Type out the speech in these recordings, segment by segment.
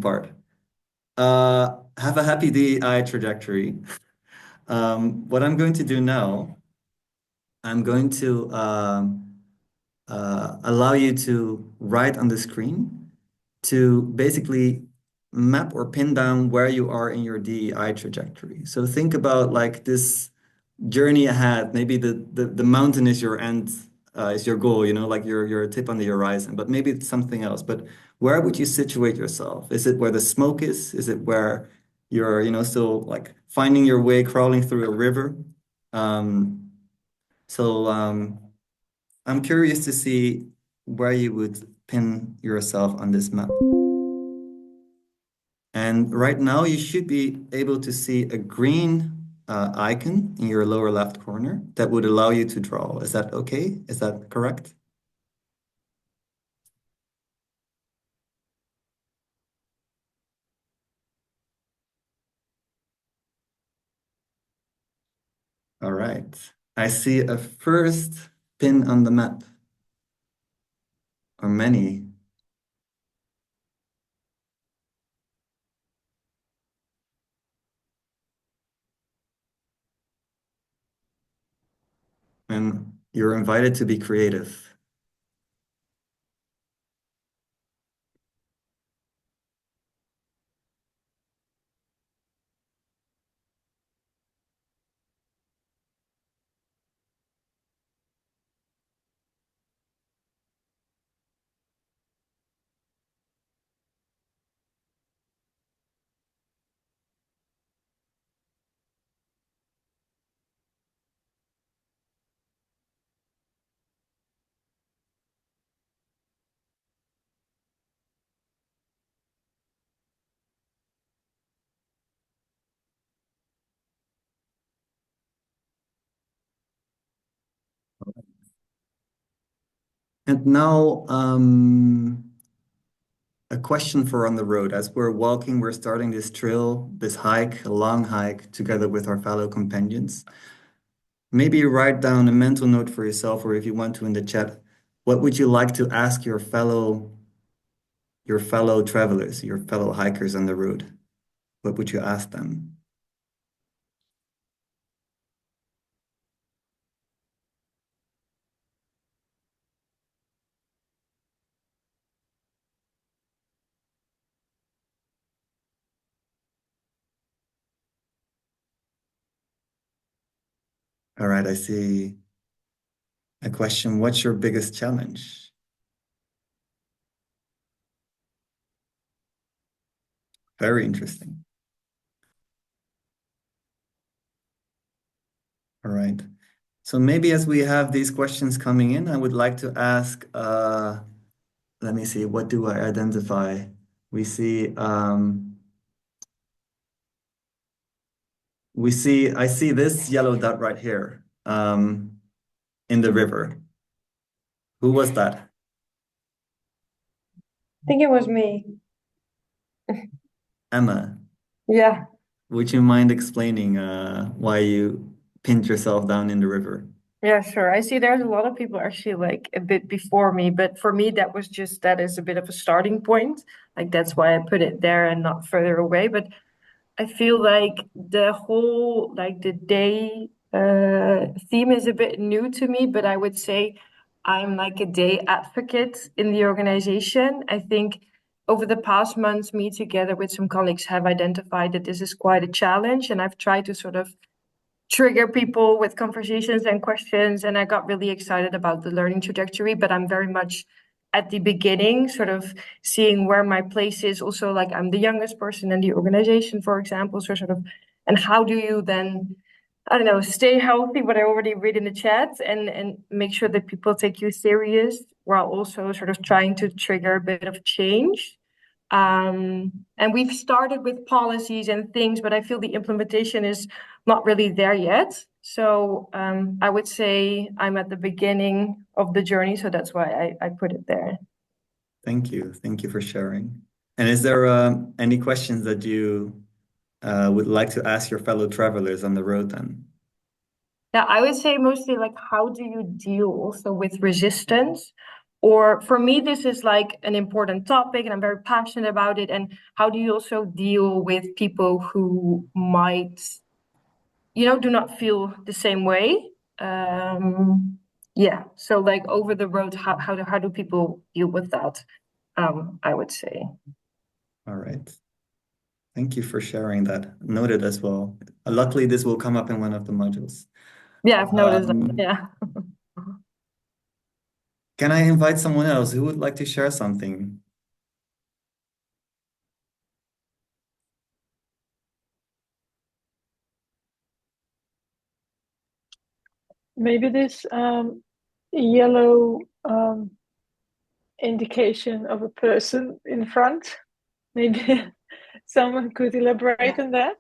part. Have a happy DEI trajectory. What I'm going to do now, I'm going to allow you to write on the screen to basically map or pin down where you are in your DEI trajectory. So think about like this journey ahead. Maybe the mountain is your end, is your goal, like your tip on the horizon, but maybe it's something else. But where would you situate yourself? Is it where the smoke is? Is it where you're, still like finding your way, crawling through a river? Um, so I'm curious to see where you would pin yourself on this map. And right now, you should be able to see a green icon in your lower left corner that would allow you to draw. Is that okay? Is that correct? All right. I see a first pin on the map, or many. And you're invited to be creative. And now, a question for on the road. As we're walking, we're starting this trail, this hike, a long hike together with our fellow companions. Maybe write down a mental note for yourself, or if you want to in the chat, what would you like to ask your fellow travelers, your fellow hikers on the road? What would you ask them? All right, I see a question. What's your biggest challenge? Very interesting. All right. So maybe as we have these questions coming in, I would like to ask, let me see, what do I identify? We see, I see this yellow dot right here, in the river. Who was that? I think it was me. Emma. Yeah. Would you mind explaining why you pinned yourself down in the river? Yeah, sure. I see there's a lot of people actually like a bit before me, but for me that was just that is a bit of a starting point. Like that's why I put it there and not further away. But I feel like the whole like the day theme is a bit new to me, but I would say I'm like a day advocate in the organization. I think over the past months, me together with some colleagues have identified that this is quite a challenge, and I've tried to sort of trigger people with conversations and questions. And I got really excited about the learning trajectory, but I'm very much at the beginning, sort of seeing where my place is. Also, like I'm the youngest person in the organization, for example. So, sort of, and how do you then, I don't know, stay healthy, what I already read in the chat, and make sure that people take you serious while also sort of trying to trigger a bit of change. And we've started with policies and things, but I feel the implementation is not really there yet. So I would say I'm at the beginning of the journey. So that's why I put it there. Thank you. Thank you for sharing. And is there any questions that you would like to ask your fellow travelers on the road then? Yeah, I would say mostly like how do you deal also with resistance? Or for me, this is like an important topic and I'm very passionate about it. And how do you also deal with people who might, do not feel the same way? Yeah. So like over the road, how do people deal with that? I would say. All right. Thank you for sharing that. Noted as well. Luckily, this will come up in one of the modules. Yeah, I've noticed that. Um, Yeah. can I invite someone else who would like to share something? Maybe this yellow indication of a person in front. Maybe someone could Yeah, elaborate on that.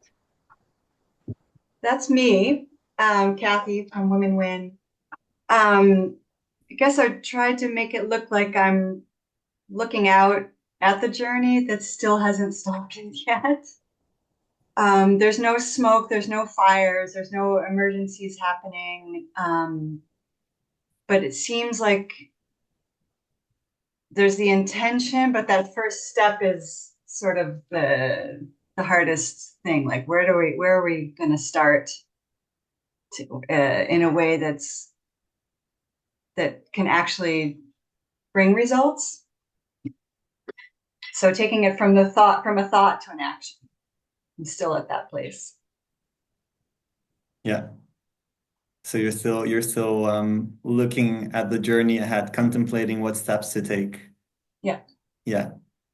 that's me, Kathy from Women Win. Um, I guess I tried to make it look like I'm looking out at the journey that still hasn't started yet. There's no smoke, there's no fires, there's no emergencies happening. But it seems like there's the intention, but that first step is sort of the hardest thing. Like where are we going to start in a way that can actually bring results? So taking it from a thought to an action. I'm still at that place. Yeah. So you're still looking at the journey ahead, contemplating what steps to take. Yeah. Yeah.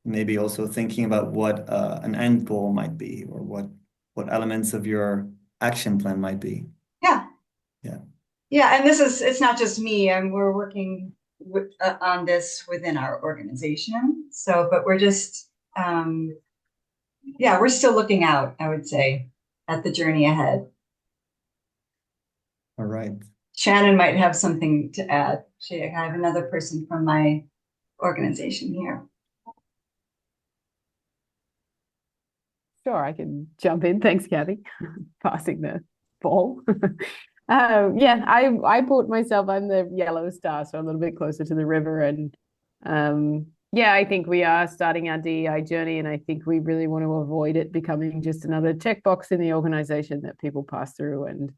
Maybe also thinking about what an end goal might be or what elements of your action plan might be. Yeah. Yeah. Yeah. And it's not just me. And we're working on this within our organization. So, but we're just, yeah, we're still looking out, I would say, at the journey ahead. All right. Shannon might have something to add. I have another person from my organization here. Sure, I can jump in. Thanks, Kathy. Passing the ball. Yeah, I put myself, I'm the yellow star, so a little bit closer to the river. And yeah, I think we are starting our DEI journey, and I think we really want to avoid it becoming just another checkbox in the organization that people pass through and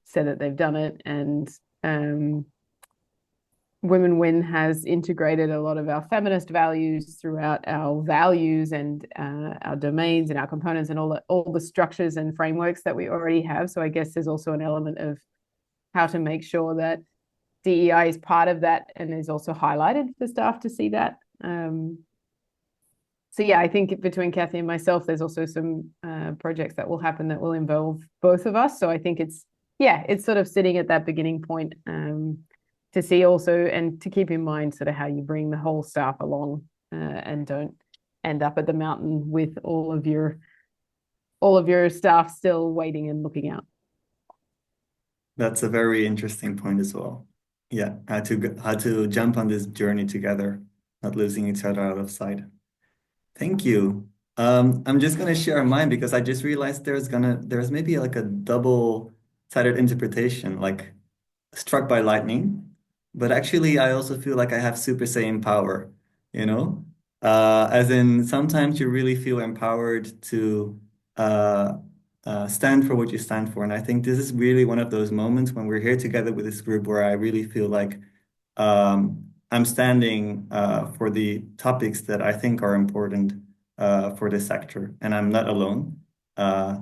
say that they've done it. And Women Win has integrated a lot of our feminist values throughout our values and our domains and our components and all the structures and frameworks that we already have. So I guess there's also an element of how to make sure that DEI is part of that and is also highlighted for staff to see that. So yeah, I think between Kathy and myself, there's also some projects that will happen that will involve both of us. So I think it's sort of sitting at that beginning point. To see also and to keep in mind sort of how you bring the whole staff along and don't end up at the mountain with all of your staff still waiting and looking out. That's a very interesting point as well. Yeah, how to jump on this journey together, not losing each other out of sight. Thank you. I'm just gonna share mine because I just realized there's maybe like a double-sided interpretation, like struck by lightning, but actually I also feel like I have Super Saiyan power, you know? As in sometimes you really feel empowered to uh, stand for what you stand for. And I think this is really one of those moments when we're here together with this group where I really feel like I'm standing for the topics that I think are important for this sector, and I'm not alone. Uh,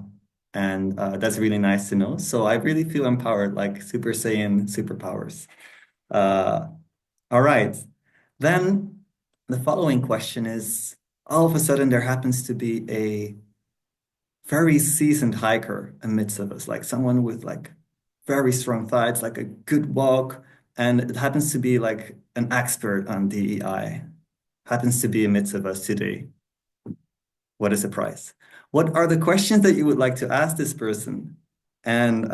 and that's really nice to know. So I really feel empowered, like Super Saiyan superpowers. Uh, all right. Then the following question is, all of a sudden there happens to be a very seasoned hiker amidst of us, like someone with like very strong thighs, like a good walk, and it happens to be like an expert on DEI, happens to be amidst of us today. What a surprise. What are the questions that you would like to ask this person? And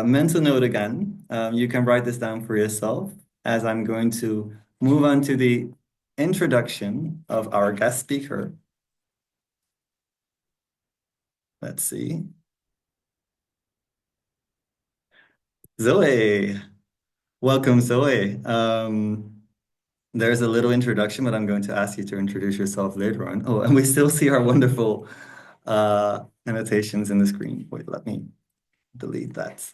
mental note again, you can write this down for yourself as I'm going to move on to the introduction of our guest speaker. Let's see. Zoe. Welcome, Zoe. there's a little introduction, but I'm going to ask you to introduce yourself later on. Oh, and we still see our wonderful annotations in the screen. Wait, let me delete that.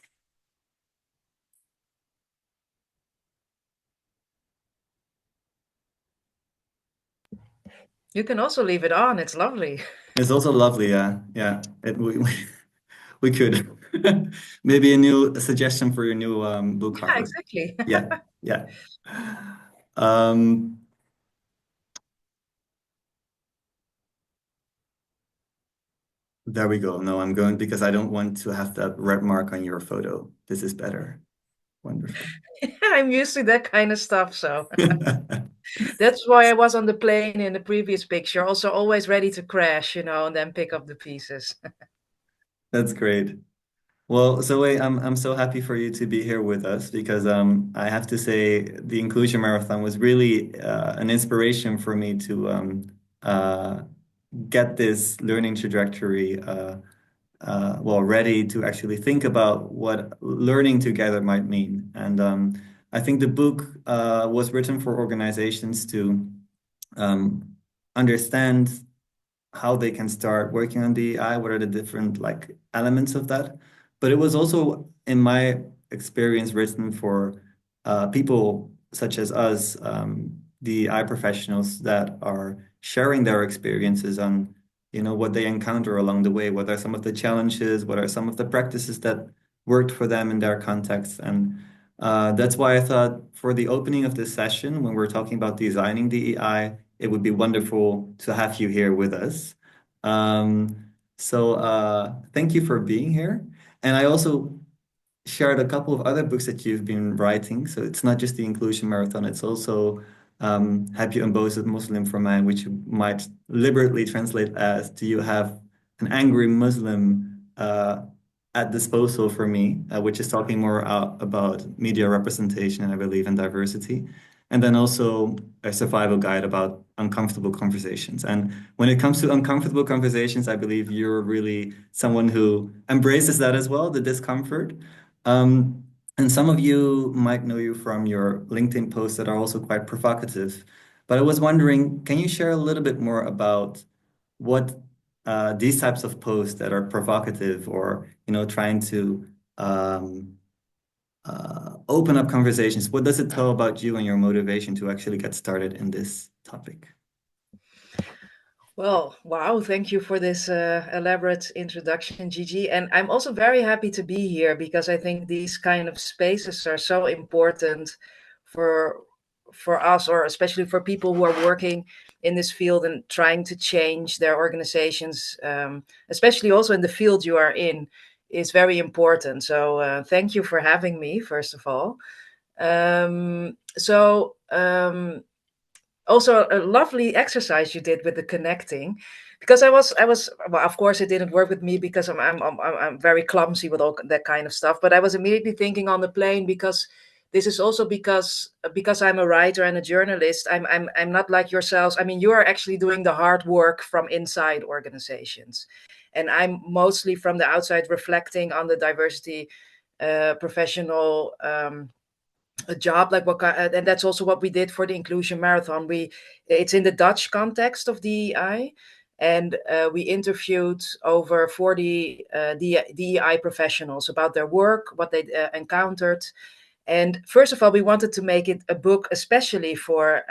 You can also leave it on. It's lovely. It's also lovely, yeah. Yeah. We could. Maybe a new suggestion for your new book Yeah, cover. exactly. Yeah, yeah. Um, there we go. No, I'm going because I don't want to have that red mark on your photo. This is better. Wonderful. I'm used to that kind of stuff, so that's why I was on the plane in the previous picture, also always ready to crash, and then pick up the pieces. That's great. Well, Zoe, I'm so happy for you to be here with us because I have to say the Inclusion Marathon was really an inspiration for me to uh, get this learning trajectory well ready to actually think about what learning together might mean. And I think the book was written for organizations to understand how they can start working on DEI, what are the different like elements of that. But it was also, in my experience, written for people such as us, DEI professionals that are sharing their experiences on, what they encounter along the way. What are some of the challenges? What are some of the practices that worked for them in their context? And that's why I thought for the opening of this session, when we're talking about designing DEI, it would be wonderful to have you here with us. So thank you for being here. And I also shared a couple of other books that you've been writing. So it's not just the Inclusion Marathon, it's also Have You Imposed a Muslim for Man, which you might liberally translate as Do You Have an Angry Muslim at Disposal for Me, which is talking more about media representation and I believe in diversity. And then also a survival guide about uncomfortable conversations. And when it comes to uncomfortable conversations, I believe you're really someone who embraces that as well, the discomfort. And some of you might know you from your LinkedIn posts that are also quite provocative. But I was wondering, can you share a little bit more about what these types of posts that are provocative or, trying to open up conversations, what does it tell about you and your motivation to actually get started in this topic? Well, wow, thank you for this elaborate introduction, Gigi. And I'm also very happy to be here because I think these kind of spaces are so important for for us, or especially for people who are working in this field and trying to change their organizations, especially also in the field you are in, is very important. So thank you for having me, first of all. Also a lovely exercise you did with the connecting, because I was well, of course it didn't work with me because I'm very clumsy with all that kind of stuff, but I was immediately thinking on the plane, because this is also because I'm a writer and a journalist. I'm not like yourselves. I mean, you are actually doing the hard work from inside organizations, and I'm mostly from the outside reflecting on the diversity professional a job, like and that's also what we did for the Inclusion Marathon. It's in the Dutch context of DEI, and we interviewed over 40 DEI professionals about their work, what they encountered. And first of all, we wanted to make it a book especially for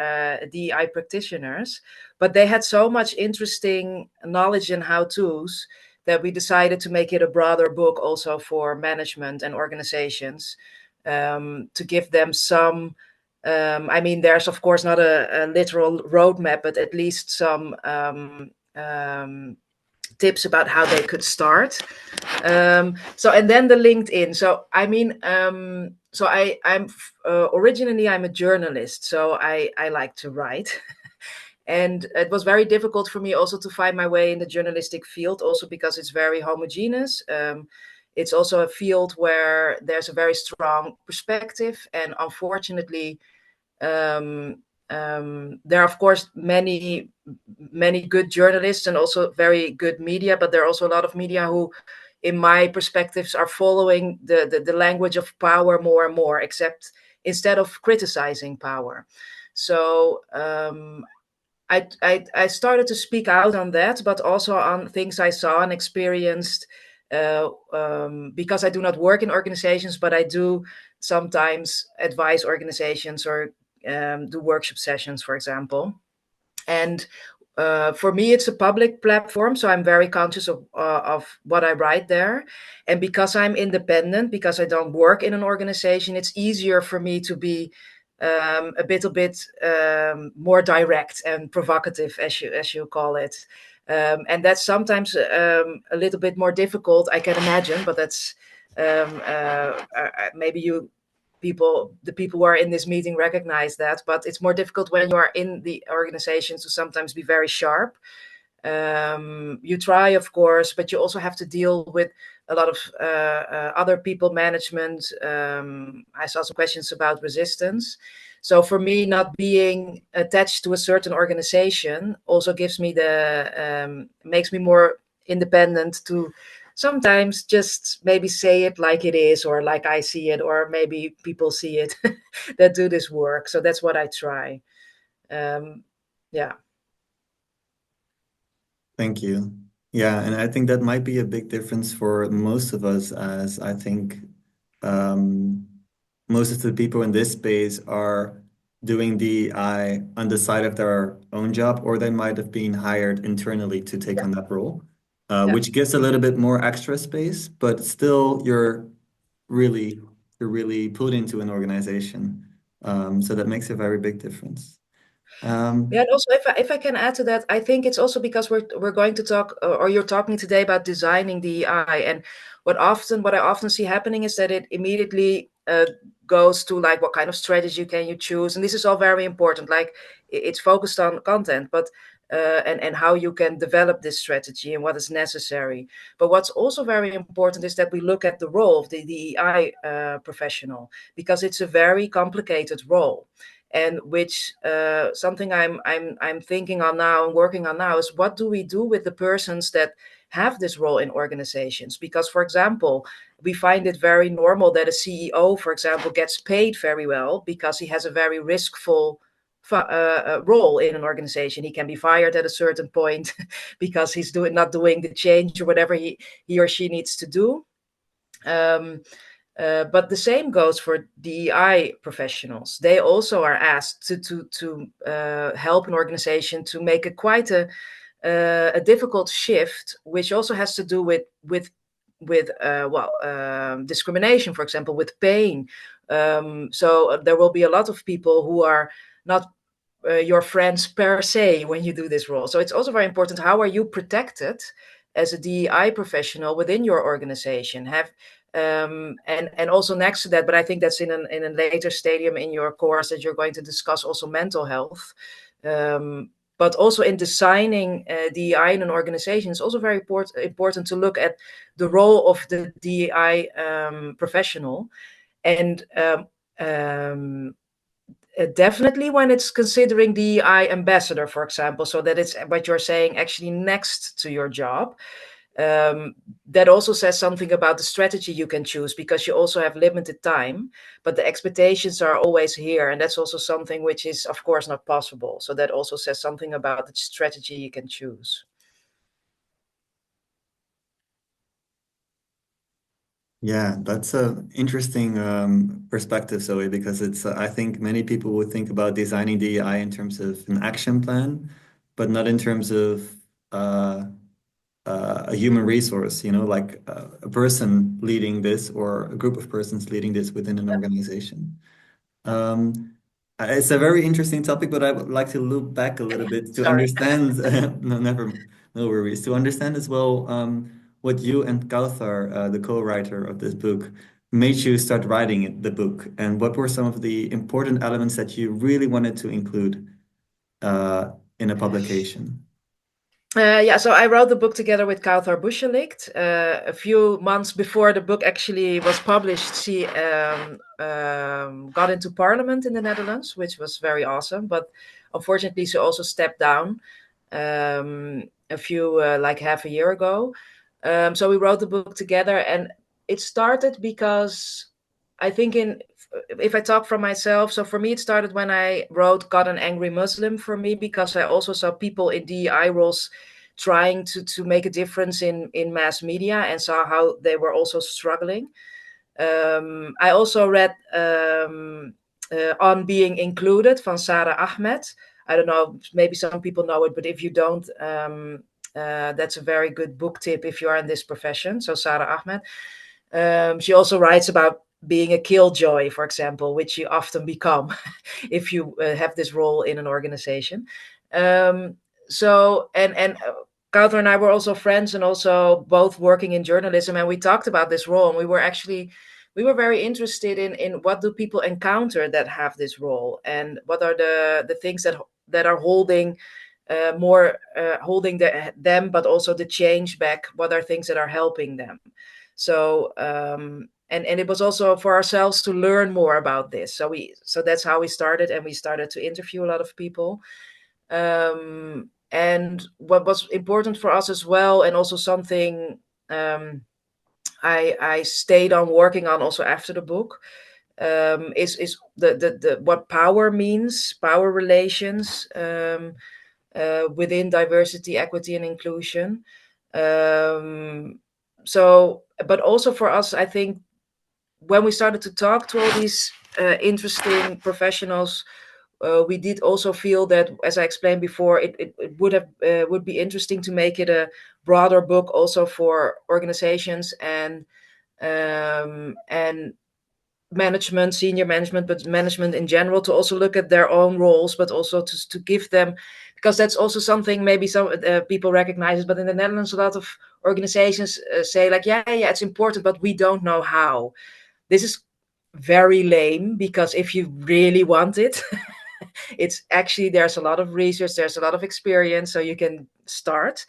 DEI practitioners, but they had so much interesting knowledge and how-tos that we decided to make it a broader book also for management and organizations, to give them some. I mean, there's of course not a literal roadmap, but at least some tips about how they could start. So, and then the LinkedIn. So, I mean, I'm originally I'm a journalist, so I like to write. And it was very difficult for me also to find my way in the journalistic field, also because it's very homogeneous. It's also a field where there's a very strong perspective, and unfortunately, there are of course many good journalists and also very good media, but there are also a lot of media who, in my perspectives, are following the language of power more and more, except instead of criticizing power. So I started to speak out on that, but also on things I saw and experienced, because I do not work in organizations, but I do sometimes advise organizations or do workshop sessions, for example. And for me, it's a public platform, so I'm very conscious of what I write there. And because I'm independent, because I don't work in an organization, it's easier for me to be a little bit more direct and provocative, as you call it. And that's sometimes a little bit more difficult, I can imagine, but that's maybe the people who are in this meeting recognize that, but it's more difficult when you are in the organization to sometimes be very sharp. You try, of course, but you also have to deal with a lot of other people management. I saw some questions about resistance. So for me, not being attached to a certain organization also gives me makes me more independent to sometimes just maybe say it like it is, or like I see it, or maybe people see it that do this work. So that's what I try. Yeah. Thank you. Yeah, and I think that might be a big difference for most of us, as I think um, most of the people in this space are doing DEI on the side of their own job, or they might have been hired internally to take Yeah. on that role, Yeah. which gives a little bit more extra space, but still really you're really put into an organization. So that makes a very big difference. Yeah, and also if I can add to that, I think it's also because we're going to talk, or you're talking today about designing DEI, and what I often see happening is that it immediately goes to like what kind of strategy can you choose, and this is all very important. Like it's focused on content, but and how you can develop this strategy and what is necessary. But what's also very important is that we look at the role of the DEI professional, because it's a very complicated role, and which something I'm thinking on now and working on now is what do we do with the persons that have this role in organizations? Because, for example, we find it very normal that a CEO, for example, gets paid very well because he has a very riskful role in an organization. He can be fired at a certain point because he's not doing the change or whatever he or she needs to do. But the same goes for DEI professionals. They also are asked to help an organization to make a difficult shift, which also has to do with discrimination, for example, with pain. So there will be a lot of people who are not your friends per se when you do this role. So it's also very important, how are you protected as a DEI professional within your organization? And also next to that, but I think that's in a later stadium in your course that you're going to discuss also mental health. But also in designing DEI in an organization, it's also very important to look at the role of the DEI professional. And definitely when it's considering DEI ambassador, for example, so that it's what you're saying actually next to your job. That also says something about the strategy you can choose, because you also have limited time, but the expectations are always here. And that's also something which is, of course, not possible. So that also says something about the strategy you can choose. Yeah, that's an interesting perspective, Zoe, because it's I think many people would think about designing DEI in terms of an action plan, but not in terms of uh, a human resource, like a person leading this or a group of persons leading this within an organization. Um, it's a very interesting topic, but I would like to look back a little bit to Sorry. understand. No worries. To understand as well what you and Kauthar, the co-writer of this book, made you start writing the book, and what were some of the important elements that you really wanted to include in a publication. Yeah, so I wrote the book together with Kauthar Bushelicht. A few months before the book actually was published, she got into parliament in the Netherlands, which was very awesome. But unfortunately, she also stepped down a few, like half a year ago. So we wrote the book together, and it started because I think if I talk from myself, so for me it started when I wrote "God an Angry Muslim" for me, because I also saw people in DEI roles trying to make a difference in mass media, and saw how they were also struggling. I also read On Being Included from Sarah Ahmed. I don't know, maybe some people know it, but if you don't, that's a very good book tip if you are in this profession. So Sarah Ahmed. She also writes about being a killjoy, for example, which you often become if you have this role in an organization. So Kauter and I were also friends, and also both working in journalism, and we talked about this role, and we were very interested in what do people encounter that have this role, and what are the things that are holding them, but also the change back. What are things that are helping them? So and it was also for ourselves to learn more about this. So that's how we started, and we started to interview a lot of people. And what was important for us as well, and also something I stayed on working on also after the book, is the what power means, power relations, within diversity, equity, and inclusion. But also for us, I think when we started to talk to all these interesting professionals, we did also feel that, as I explained before, it would be interesting to make it a broader book also for organizations and management, senior management, but management in general, to also look at their own roles, but also to give them, because that's also something maybe some people recognize it, but in the Netherlands, a lot of organizations say like, yeah, it's important, but we don't know how. This is very lame, because if you really want it, it's actually, there's a lot of research, there's a lot of experience, so you can start.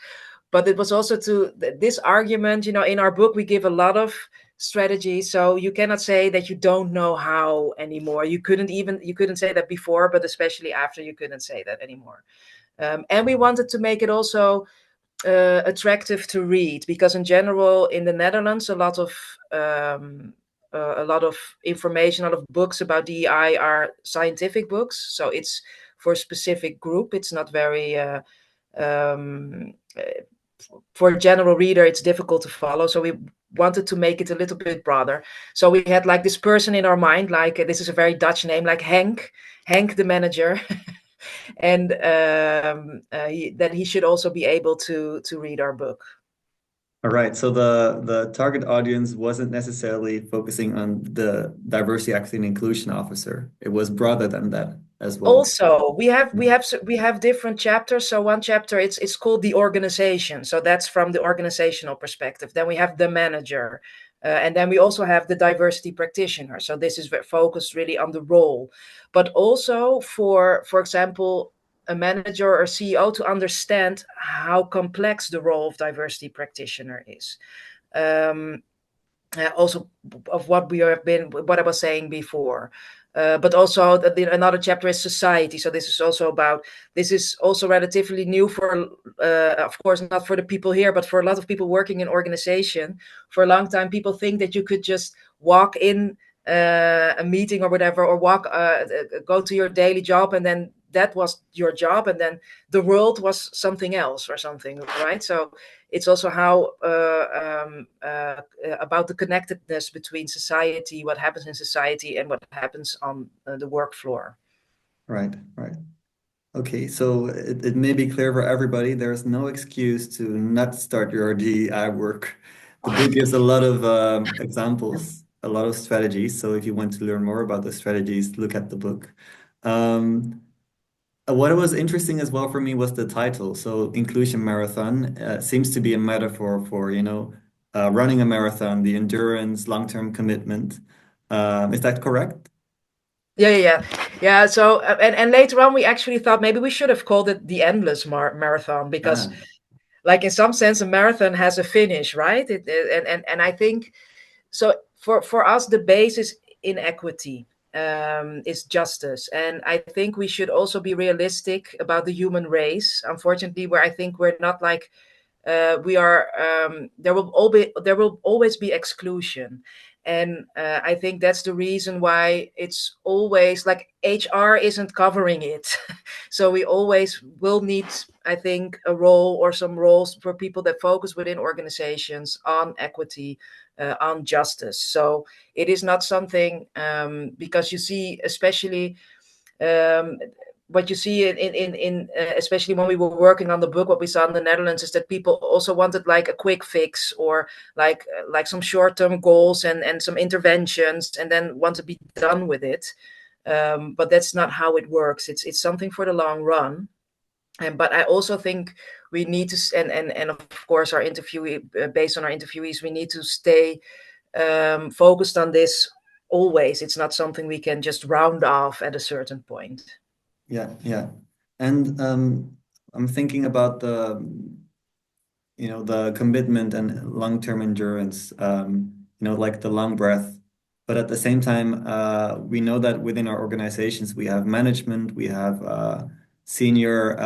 But it was also to this argument, in our book, we give a lot of strategies. So you cannot say that you don't know how anymore. You couldn't say that before, but especially after, you couldn't say that anymore. And we wanted to make it also attractive to read, because in general in the Netherlands, a lot of information, a lot of books about DEI are scientific books. So it's for a specific group. It's not very um, for a general reader, it's difficult to follow. So we wanted to make it a little bit broader. So we had like this person in our mind, like this is a very Dutch name, like Henk the manager. And that he should also be able to read our book. All right. So the target audience wasn't necessarily focusing on the diversity, equity, and inclusion officer. It was broader than that as well. Also, we have different chapters. So one chapter, it's called the organization. So that's from the organizational perspective. Then we have the manager, and then we also have the diversity practitioner. So this is focused really on the role, but also for example, a manager or CEO to understand how complex the role of diversity practitioner is. Also of what I was saying before. But also another chapter is society. So this is also relatively new for, of course, not for the people here, but for a lot of people working in organization. For a long time, people think that you could just walk in a meeting or whatever, or go to your daily job, and then that was your job, and then the world was something else or something, right? So it's also how about the connectedness between society, what happens in society, and what happens on the work floor. Right. Okay, so it may be clear for everybody, there's no excuse to not start your DEI work. The book gives a lot of examples, a lot of strategies. So if you want to learn more about the strategies, look at the book. What was interesting as well for me was the title. So Inclusion Marathon seems to be a metaphor for, running a marathon, the endurance, long-term commitment. Is that correct? Yeah. So and later on, we actually thought maybe we should have called it the endless marathon, because, like, in some sense, a marathon has a finish, right? And I think so. For us, the base is inequity, is justice, and I think we should also be realistic about the human race. Unfortunately, where I think we're not like we are, there will always be exclusion, And I think that's the reason why it's always like HR isn't covering it. So we always will need, I think, a role or some roles for people that focus within organizations on equity, on justice. So it is not something, because you see, especially um, what you see in especially when we were working on the book, what we saw in the Netherlands is that people also wanted like a quick fix, or like some short-term goals and some interventions, and then want to be done with it. But that's not how it works. It's something for the long run. And but I also think we need to and of course our interviewee, based on our interviewees, we need to stay focused on this always. It's not something we can just round off at a certain point. Yeah, yeah. And I'm thinking about the commitment and long-term endurance, like the long breath. But at the same time, we know that within our organizations, we have management, we have senior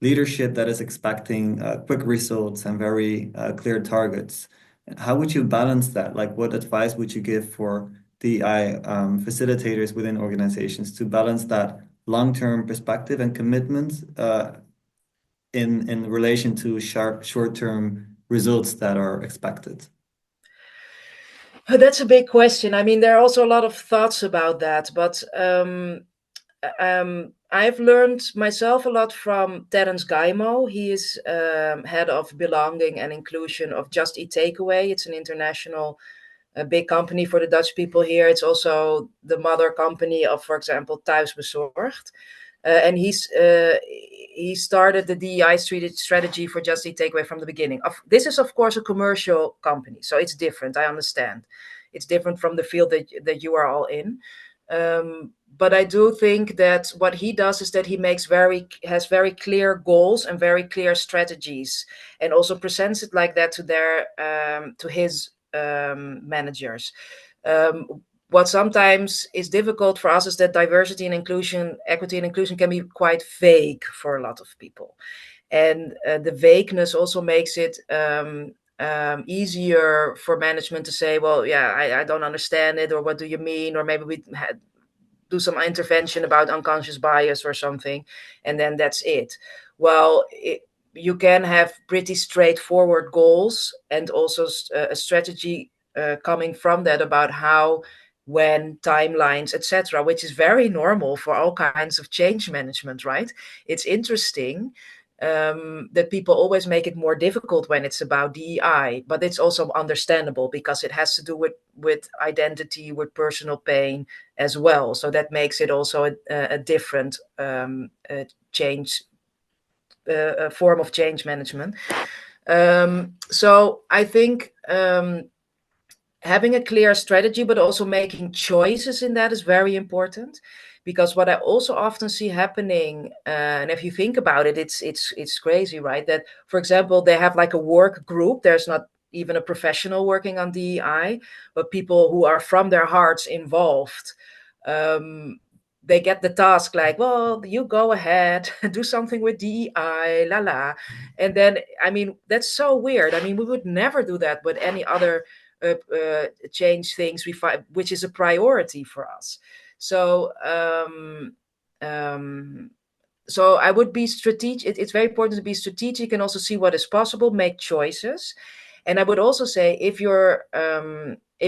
leadership that is expecting quick results and very clear targets. How would you balance that? Like, what advice would you give for DEI facilitators within organizations to balance that long-term perspective and commitment in relation to short-term results that are expected? That's a big question. I mean, there are also a lot of thoughts about that, but I've learned myself a lot from Terence Gaimo. He is head of belonging and inclusion of Just Eat Takeaway. It's an international a big company for the Dutch people here. It's also the mother company of, for example, Thuisbezorgd. And he started the DEI strategy for Just Eat Takeaway from the beginning. This is, of course, a commercial company, so it's different. I understand. It's different from the field that you are all in. But I do think that what he does is that he has very clear goals and very clear strategies, and also presents it like that to his managers. What sometimes is difficult for us is that diversity and inclusion, equity and inclusion can be quite vague for a lot of people. And the vagueness also makes it easier for management to say, well, yeah, I don't understand it, or what do you mean? Or maybe we do some intervention about unconscious bias or something, and then that's it. Well, you can have pretty straightforward goals and also a strategy coming from that about how, when, timelines, etc., which is very normal for all kinds of change management, right? It's interesting that people always make it more difficult when it's about DEI, but it's also understandable because it has to do with identity, with personal pain as well. So that makes it also a different change, a form of change management. So I think having a clear strategy, but also making choices in that is very important. Because what I also often see happening, and if you think about it, it's crazy, right? That, for example, they have like a work group. There's not even a professional working on DEI, but people who are from their hearts involved. They get the task like, well, you go ahead, do something with DEI, la la. And then, I mean, that's so weird. I mean, we would never do that with any other change things we find, which is a priority for us. So so I would be strategic. It's very important to be strategic and also see what is possible, make choices. And I would also say, if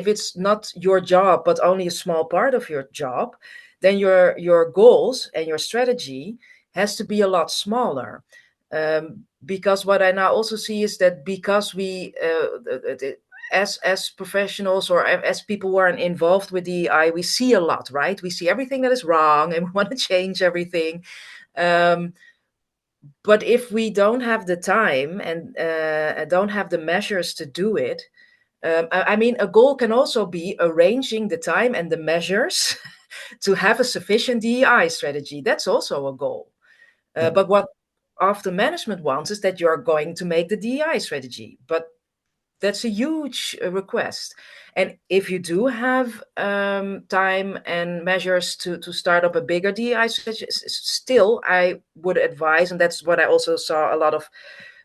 it's not your job but only a small part of your job, then your goals and your strategy has to be a lot smaller. Because what I now also see is that because we as professionals or as people who are involved with DEI, we see a lot, right? We see everything that is wrong and we want to change everything. But if we don't have the time and don't have the measures to do it, I mean, a goal can also be arranging the time and the measures to have a sufficient DEI strategy. That's also a goal. Yeah. But what often management wants is that you're going to make the DEI strategy. But that's a huge request. And if you do have time and measures to start up a bigger DEI strategy, still I would advise, and that's what I also saw a lot of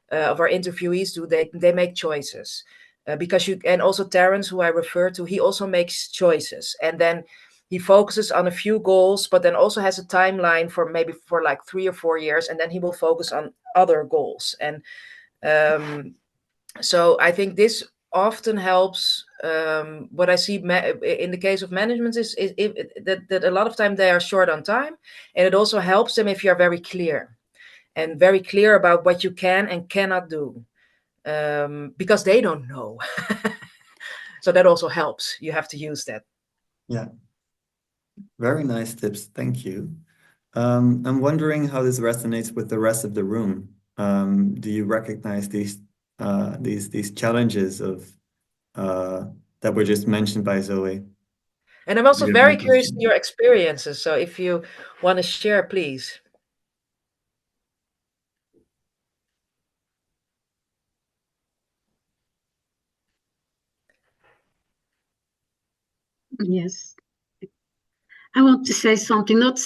our interviewees do. They make choices. because and also Terence, who I refer to, he also makes choices, and then he focuses on a few goals, but then also has a timeline for maybe for like 3 or 4 years, and then he will focus on other goals. And so I think this often helps. What I see in the case of management is that a lot of time they are short on time, and it also helps them if you are very clear about what you can and cannot do, because they don't know. So that also helps. You have to use that. Yeah, very nice tips. Thank you. I'm wondering how this resonates with the rest of the room. Do you recognize these challenges of that were just mentioned by Zoe? And I'm also Do you have very any curious in questions? your experiences. So if you want to share, please. Yes. I want to say something, not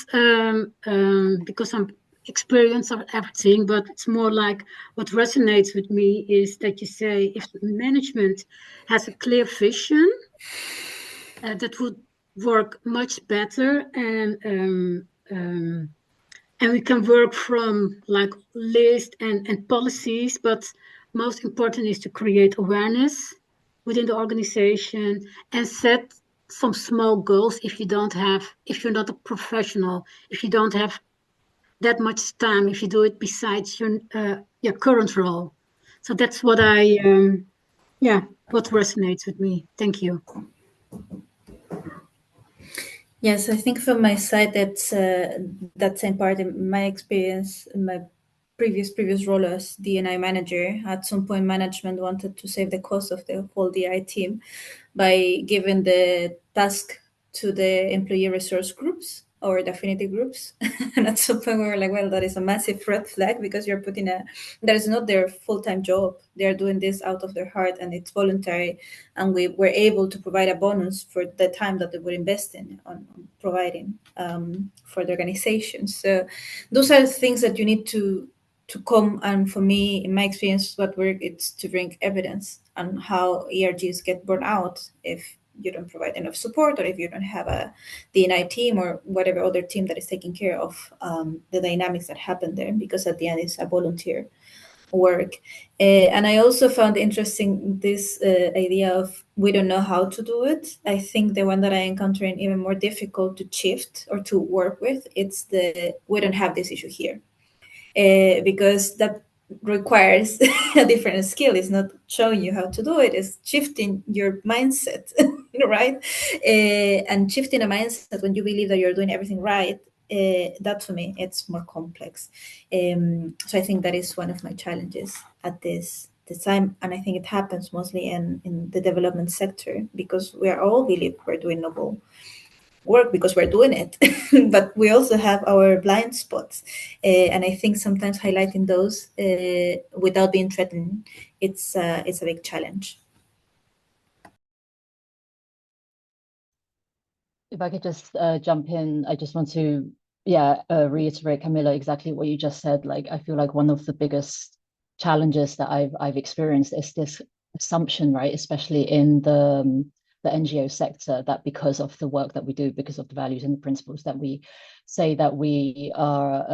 because I'm experienced of everything, but it's more like what resonates with me is that you say if management has a clear vision, that would work much better, and we can work from like list and policies, but most important is to create awareness within the organization and set some small goals. If you're not a professional, if you don't have that much time, if you do it besides your current role. So that's what what resonates with me. Thank you. Yes, I think from my side, that same part in my experience, in my previous role as D&I manager, at some point management wanted to save the cost of the whole DI team by giving the task to the employee resource groups or the affinity groups. And at some point we were like, well, that is a massive red flag because you're that is not their full-time job. They're doing this out of their heart and it's voluntary. And we were able to provide a bonus for the time that they were investing on providing for the organization. So those are things that you need to come, and for me, in my experience, what work it's to bring evidence on how ERGs get burned out if you don't provide enough support or if you don't have a DNI team or whatever other team that is taking care of the dynamics that happen there, because at the end it's a volunteer work. And I also found interesting this idea of we don't know how to do it. I think the one that I encounter even more difficult to shift or to work with, it's the we don't have this issue here. Because that requires a different skill. It's not showing you how to do it, it's shifting your mindset, right? And shifting a mindset when you believe that you're doing everything right, that to me, it's more complex. So I think that is one of my challenges at this time. And I think it happens mostly in the development sector because we are all believe we're doing noble work because we're doing it, but we also have our blind spots, and I think sometimes highlighting those without being threatened, it's a big challenge. If I could just jump in, I just want to reiterate, Camilla, exactly what you just said. Like, I feel like one of the biggest challenges that I've experienced is this assumption, right, especially in the NGO sector, that because of the work that we do, because of the values and the principles that we say that we are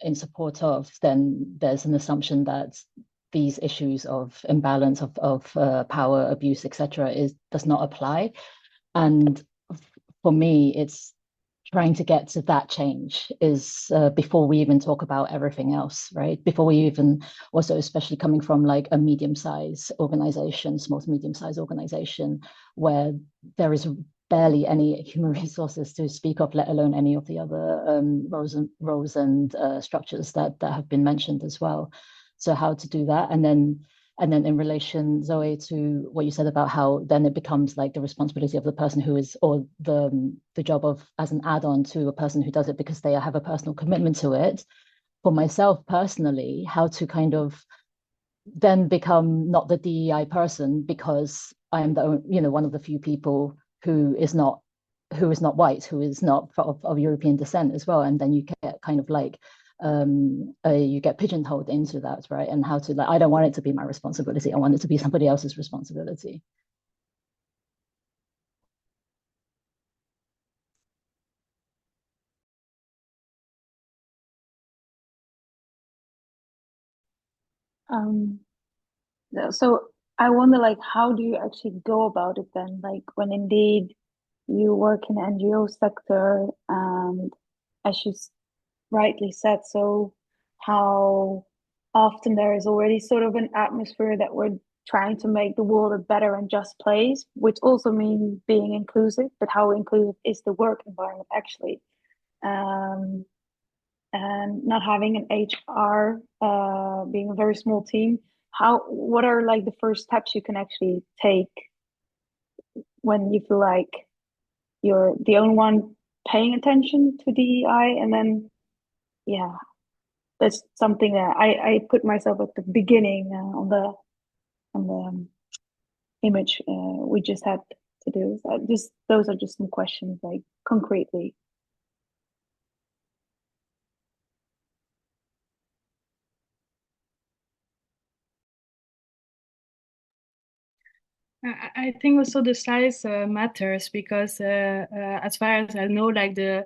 in support of, then there's an assumption that these issues of imbalance of power, abuse, etc., does not apply. And for me, it's trying to get to that change is before we even talk about everything else, right? Before we even also, especially coming from like a medium-sized organization, small to medium-sized organization, where there is barely any human resources to speak of, let alone any of the other roles and structures that have been mentioned as well. So how to do that, and then in relation, Zoe, to what you said about how then it becomes like the responsibility of the person who is, or the job of as an add-on to a person who does it because they have a personal commitment to it. For myself personally, how to kind of then become not the DEI person because I am one of the few people who is not white, who is not of European descent as well. And then you get kind of like you get pigeonholed into that, right? And how to like, I don't want it to be my responsibility. I want it to be somebody else's responsibility. So I wonder, like, how do you actually go about it then? Like, when indeed you work in the NGO sector, and as you rightly said, so how often there is already sort of an atmosphere that we're trying to make the world a better and just place, which also means being inclusive, but how inclusive is the work environment actually? Um, and not having an HR, being a very small team, what are like the first steps you can actually take when you feel like you're the only one paying attention to DEI? And then, yeah, that's something that I put myself at the beginning, on the image we just had to do. So just those are just some questions, like concretely. I think also the size matters because as far as I know, like the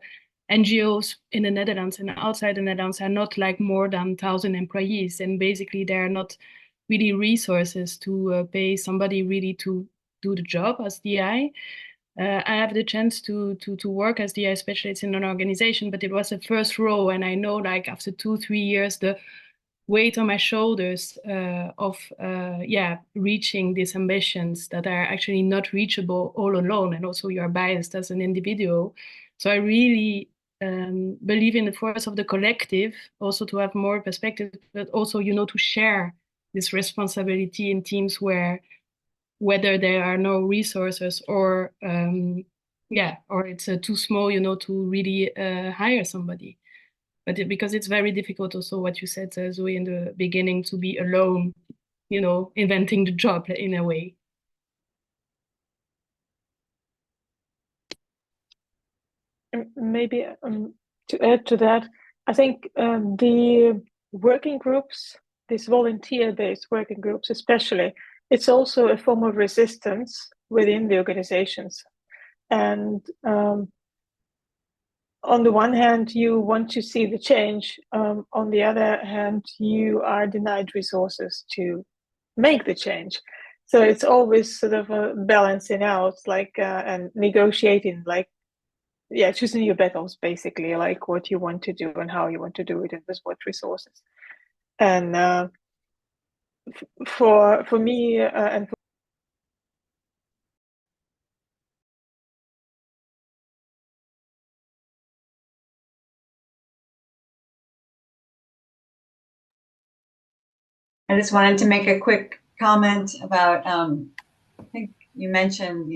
NGOs in the Netherlands and outside the Netherlands are not like more than 1,000 employees, and basically there are not really resources to pay somebody really to do the job as DI. I have the chance to work as DI specialist in an organization, but it was the first role, and I know like after 2-3 years the weight on my shoulders of reaching these ambitions that are actually not reachable all alone, and also you are biased as an individual. So I really believe in the force of the collective, also to have more perspective, but also to share this responsibility in teams where whether there are no resources or or it's too small to really hire somebody. But because it's very difficult also what you said, Zoe, in the beginning, to be alone, inventing the job in a way. Maybe to add to that, I think the working groups, these volunteer-based working groups especially, it's also a form of resistance within the organizations. And on the one hand, you want to see the change. On the other hand, you are denied resources to make the change. So it's always sort of a balancing out, like and negotiating, like choosing your battles, basically, like what you want to do and how you want to do it and with what resources. And for me and for I just wanted to make a quick comment about, I think you mentioned,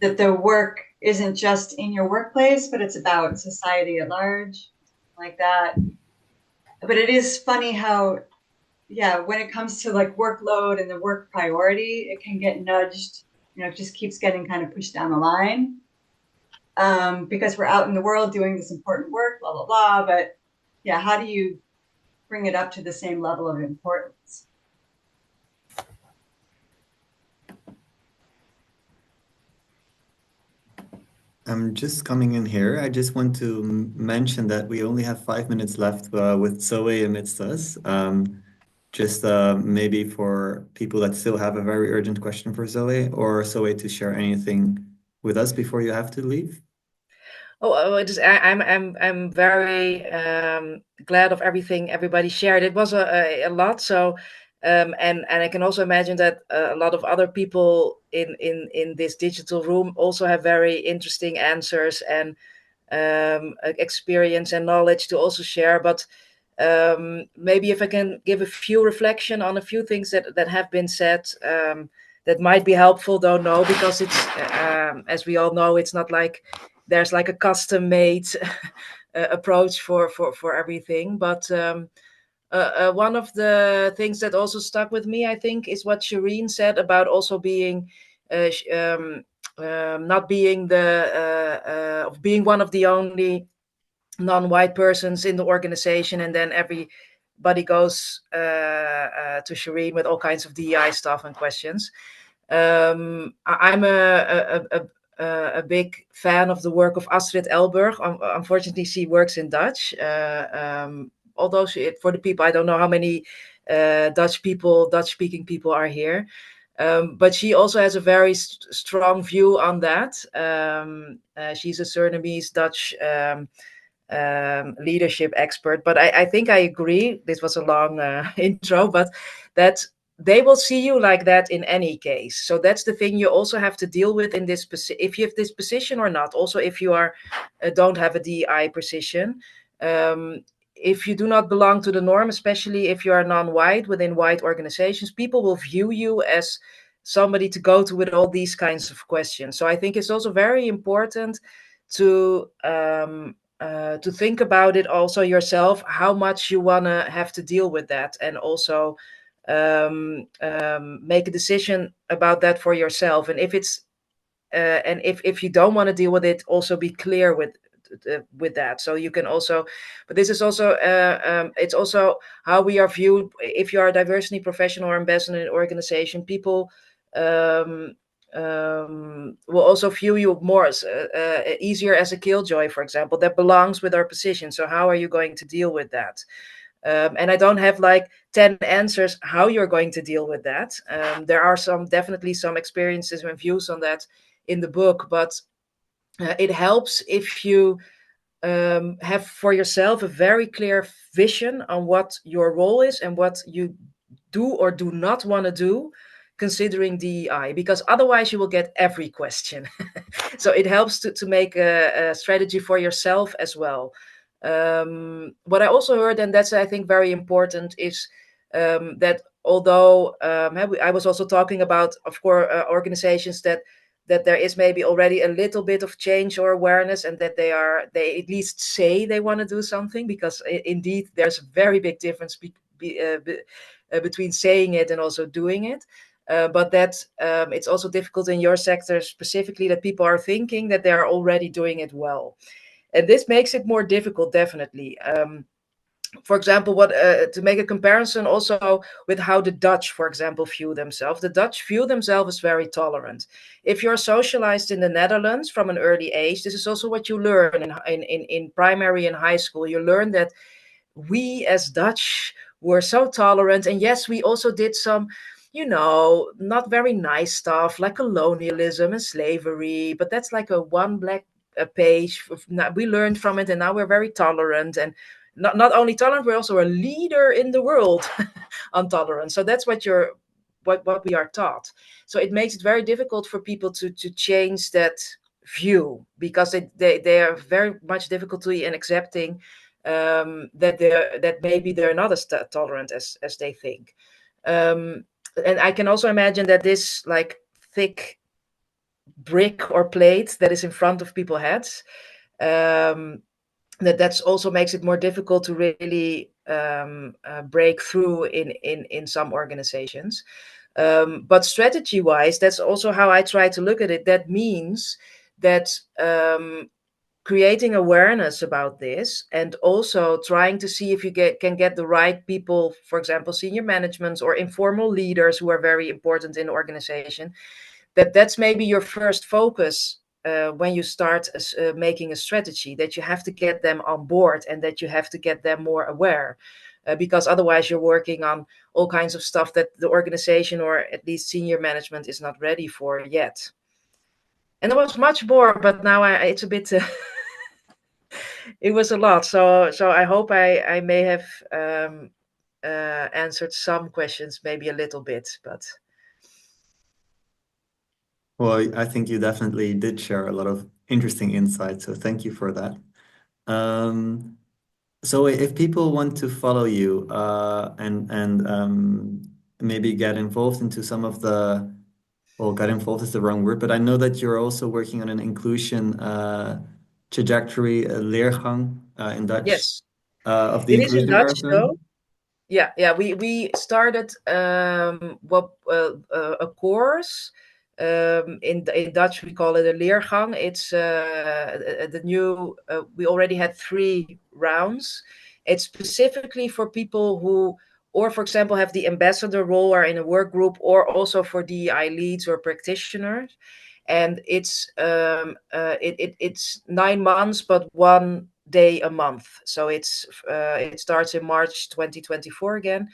that the work isn't just in your workplace, but it's about society at large, like that. But it is funny how, when it comes to like workload and the work priority, it can get nudged, it just keeps getting kind of pushed down the line. Because we're out in the world doing this important work, blah, blah, blah. But yeah, how do you bring it up to the same level of importance? I'm just coming in here. I just want to mention that we only have 5 minutes left with Zoe amidst us. Just maybe for people that still have a very urgent question for Zoe, or Zoe to share anything with us before you have to leave. I'm very glad of everything everybody shared. It was a lot. So and I can also imagine that a lot of other people in this digital room also have very interesting answers and experience and knowledge to also share. But maybe if I can give a few reflection on a few things that have been said, that might be helpful. Don't know, because it's as we all know, it's not like there's like a custom made approach for everything. But one of the things that also stuck with me, I think, is what Shireen said about also being not being being one of the only non-white persons in the organization, and then everybody goes to Shireen with all kinds of DEI stuff and questions. I'm a big fan of the work of Astrid Elburg. Unfortunately, she works in Dutch. Although for the people, I don't know how many Dutch-speaking people are here. But she also has a very strong view on that. She's a Surinamese Dutch leadership expert. But I think I agree. This was a long intro, but that they will see you like that in any case. So that's the thing you also have to deal with in this if you have this position or not. Also, if you are don't have a DEI position. If you do not belong to the norm, especially if you are non-white within white organizations, people will view you as somebody to go to with all these kinds of questions. So I think it's also very important to think about it also yourself, how much you want to have to deal with that, and also make a decision about that for yourself. And if it's and if you don't want to deal with it, also be clear with that. So you can also, but this is also it's also how we are viewed. If you are a diversity professional or ambassador in an organization, people um, will also view you more as easier as a killjoy, for example, that belongs with our position. So how are you going to deal with that? And I don't have like 10 answers how you're going to deal with that. There are definitely some experiences and views on that in the book, but it helps if you have for yourself a very clear vision on what your role is and what you do or do not want to do considering DEI, because otherwise you will get every question. So it helps to make a strategy for yourself as well. What I also heard, and that's I think very important, is that although I was also talking about, of course, organizations that there is maybe already a little bit of change or awareness, and that they at least say they want to do something, because indeed there's a very big difference between saying it and also doing it. But that it's also difficult in your sector specifically, that people are thinking that they are already doing it well. And this makes it more difficult, definitely. For example, to make a comparison also with how the Dutch, for example, view themselves. The Dutch view themselves as very tolerant. If you're socialized in the Netherlands from an early age, this is also what you learn in primary and high school. You learn that we as Dutch were so tolerant. And yes, we also did some, not very nice stuff like colonialism and slavery, but that's like a one black page. We learned from it, and now we're very tolerant. And not only tolerant, we're also a leader in the world on tolerance. So that's what we are taught. So it makes it very difficult for people to change that view, because they are very much difficulty in accepting that maybe they're not as tolerant as they think. And I can also imagine that this like thick brick or plate that is in front of people's heads, that's also makes it more difficult to really break through in some organizations. But strategy wise, that's also how I try to look at it. That means that creating awareness about this, and also trying to see if you can get the right people, for example, senior management or informal leaders who are very important in the organization, that's maybe your first focus when you start making a strategy, that you have to get them on board and that you have to get them more aware. Because otherwise you're working on all kinds of stuff that the organization, or at least senior management, is not ready for yet. And there was much more, but now it's a bit it was a lot. So I hope I may have answered some questions, maybe a little bit, but Well, I think you definitely did share a lot of interesting insights, so thank you for that. So if people want to follow you and maybe get involved into some of the, well, get involved is the wrong word, but I know that you're also working on an inclusion trajectory, leergang in Dutch, yes, of the it is in Inclusion Dutch though. Marathon. Yeah. We started a course In Dutch, we call it a leergang. It's we already had 3 rounds. It's specifically for people who, or for example, have the ambassador role or in a work group, or also for DEI leads or practitioners. And it's 9 months, but 1 day a month. So it starts in March 2024 again.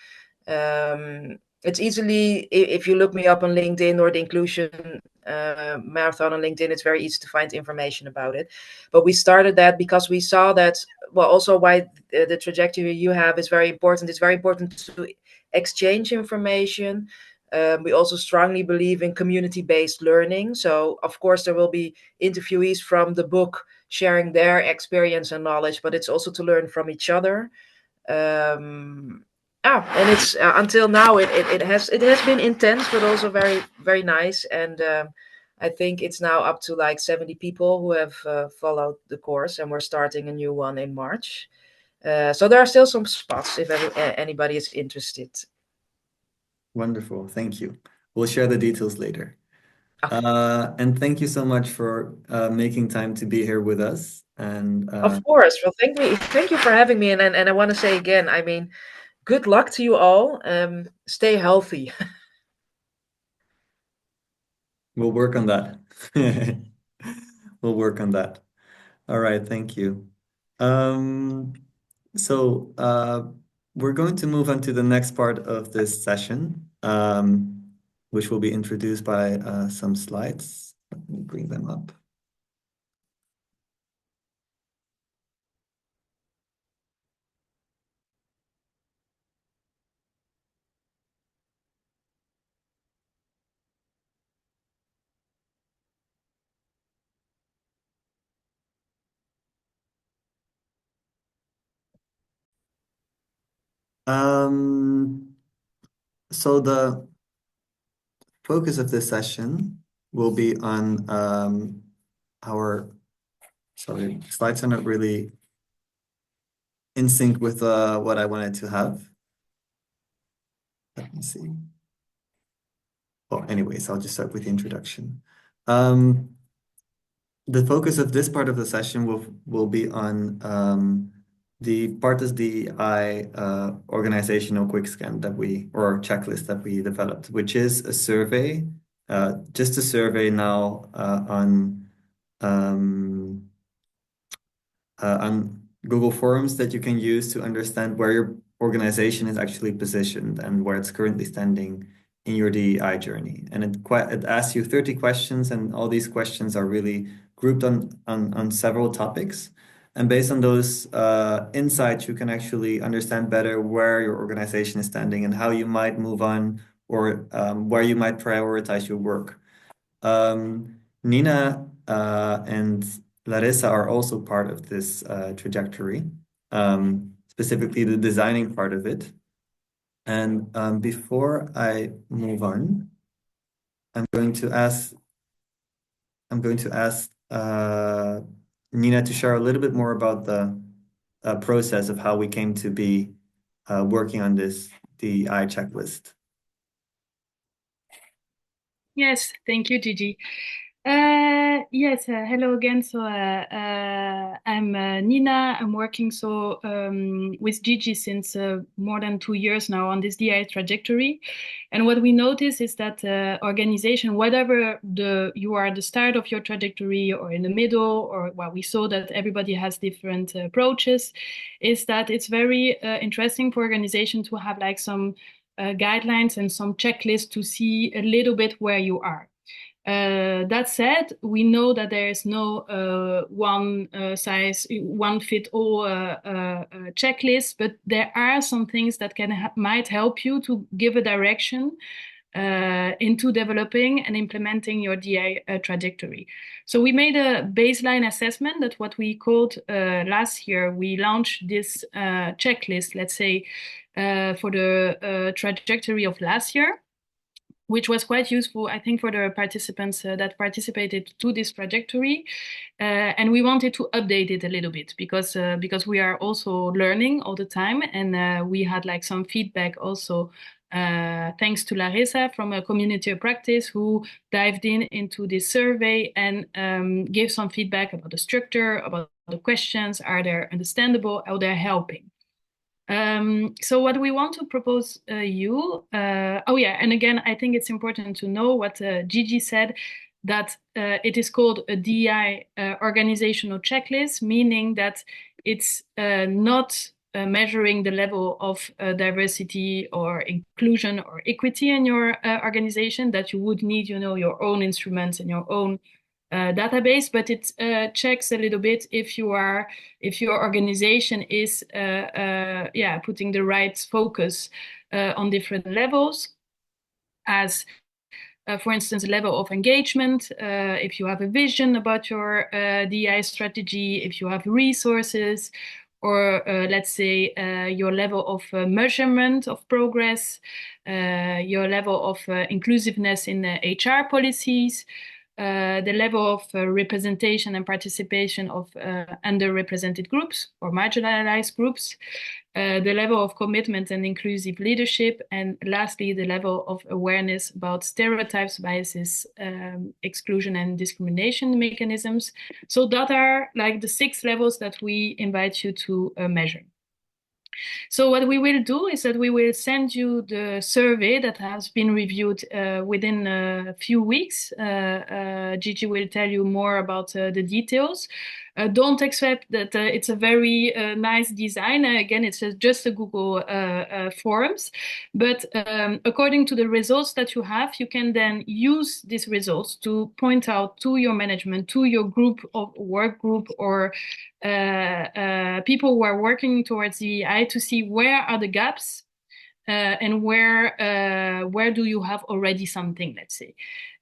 It's easily, if you look me up on LinkedIn or the inclusion marathon on LinkedIn, it's very easy to find information about it. But we started that because we saw that, well, also why the trajectory you have is very important. It's very important to exchange information. We also strongly believe in community-based learning. So, of course, there will be interviewees from the book sharing their experience and knowledge, but it's also to learn from each other. And it's until now it has been intense, but also very very nice. And I think it's now up to like 70 people who have followed the course, and we're starting a new one in March. So there are still some spots if anybody is interested. Wonderful. Thank you. We'll share the details later. Okay. And thank you so much for making time to be here with us. And Of course. Well, thank you for having me. And I want to say again, I mean, good luck to you all. Stay healthy. we'll work on that. We'll work on that. All right. Thank you. So we're going to move on to the next part of this session, which will be introduced by some slides. Let me bring them up. So the focus of this session will be on sorry, slides are not really in sync with what I wanted to have. Let me see. Well, anyways, I'll just start with the introduction. The focus of this part of the session will be on the Partos DEI organizational quick scan or checklist that we developed, which is a survey, just a survey now on Google Forms that you can use to understand where your organization is actually positioned and where it's currently standing in your DEI journey. And it asks you 30 questions, and all these questions are really grouped on several topics. And based on those insights, you can actually understand better where your organization is standing and how you might move on, or where you might prioritize your work. Nina and Larissa are also part of this trajectory, specifically the designing part of it. And before I move on, I'm going to ask Nina to share a little bit more about the process of how we came to be working on this DEI checklist. Yes, thank you, Gigi. Yes, hello again. So I'm Nina. I'm working with Gigi since more than 2 years now on this DI trajectory. And what we notice is that organization, whatever you are at the start of your trajectory or in the middle, or well, we saw that everybody has different approaches, is that it's very interesting for organization to have like some guidelines and some checklists to see a little bit where you are. That said, we know that there is no one size, one fit all checklist, but there are some things that might help you to give a direction into developing and implementing your DI trajectory. So we made a baseline assessment. That what we called last year. We launched this checklist, let's say, for the trajectory of last year, which was quite useful, I think, for the participants that participated to this trajectory. And we wanted to update it a little bit because we are also learning all the time. And we had like some feedback also thanks to Larissa from a community of practice who dived into this survey and gave some feedback about the structure, about the questions, are they understandable, are they helping? So what we want to propose oh yeah, and again, I think it's important to know what Gigi said, that it is called a DEI organizational checklist, meaning that it's not measuring the level of diversity or inclusion or equity in your organization, that you would need, your own instruments and your own database, but it checks a little bit if your organization is putting the right focus on different levels, as for instance, level of engagement, if you have a vision about your DEI strategy, if you have resources, or let's say your level of measurement of progress, your level of inclusiveness in HR policies, the level of representation and participation of underrepresented groups or marginalized groups, the level of commitment and inclusive leadership, and lastly, the level of awareness about stereotypes, biases, exclusion and discrimination mechanisms. So that are like the 6 levels that we invite you to measure. So what we will do is that we will send you the survey that has been reviewed within a few weeks. Gigi will tell you more about the details. Don't expect that it's a very nice design. Again, it's just a Google Forms. But according to the results that you have, you can then use these results to point out to your management, to your group of work group, or people who are working towards DEI, to see where are the gaps and where do you have already something, let's say.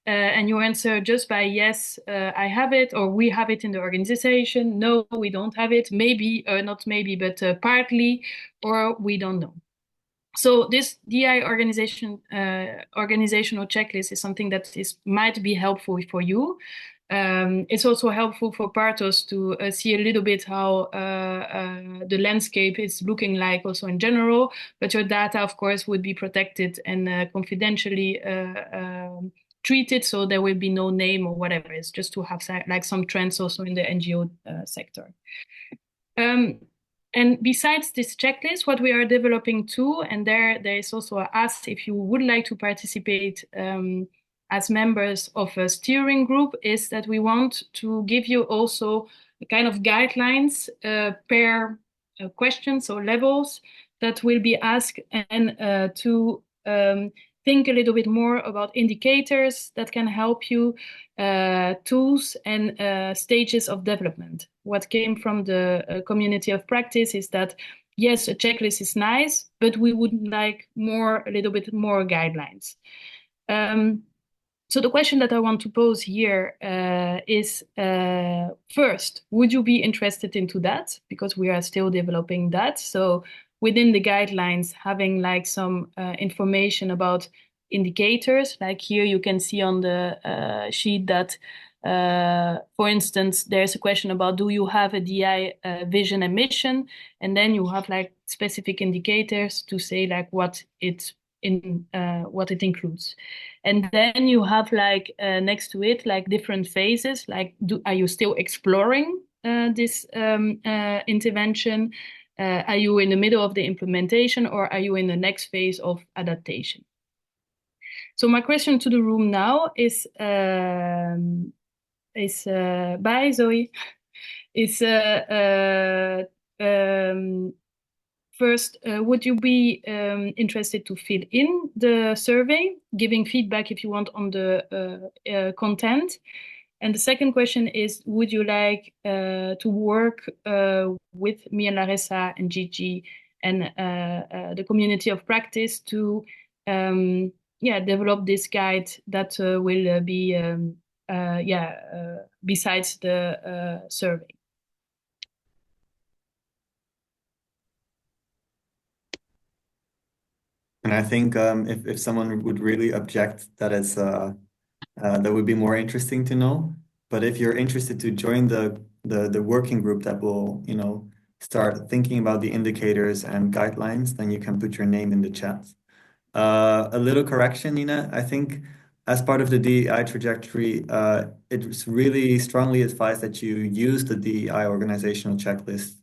And you answer just by yes, I have it, or we have it in the organization. No, we don't have it. Maybe, not maybe, but partly, or we don't know. So this DI organizational checklist is something that might be helpful for you. It's also helpful for Partos to see a little bit how the landscape is looking like also in general, but your data, of course, would be protected and confidentially treated, so there will be no name or whatever. It's just to have like some trends also in the NGO sector. And besides this checklist, what we are developing too, and there is also a ask if you would like to participate as members of a steering group, is that we want to give you also a kind of guidelines per questions or levels that will be asked, and to think a little bit more about indicators that can help you, tools and stages of development. What came from the community of practice is that, yes, a checklist is nice, but we would like a little bit more guidelines. So the question that I want to pose here is, first, would you be interested into that? Because we are still developing that. So within the guidelines, having like some information about indicators, like here you can see on the sheet that, for instance, there's a question about, do you have a DI vision and mission? And then you have like specific indicators to say like what it includes. And then you have like next to it, like different phases, like are you still exploring this intervention? Are you in the middle of the implementation, or are you in the next phase of adaptation? So my question to the room now is bye Zoe, is first, would you be interested to fill in the survey, giving feedback if you want on the content? And the second question is, would you like to work with me and Larissa and Gigi and the community of practice to develop this guide that will be besides the survey? And I think if someone would really object, that would be more interesting to know. But if you're interested to join the working group that will, start thinking about the indicators and guidelines, then you can put your name in the chat. A little correction, Nina. I think as part of the DEI trajectory, it's really strongly advised that you use the DEI organizational checklist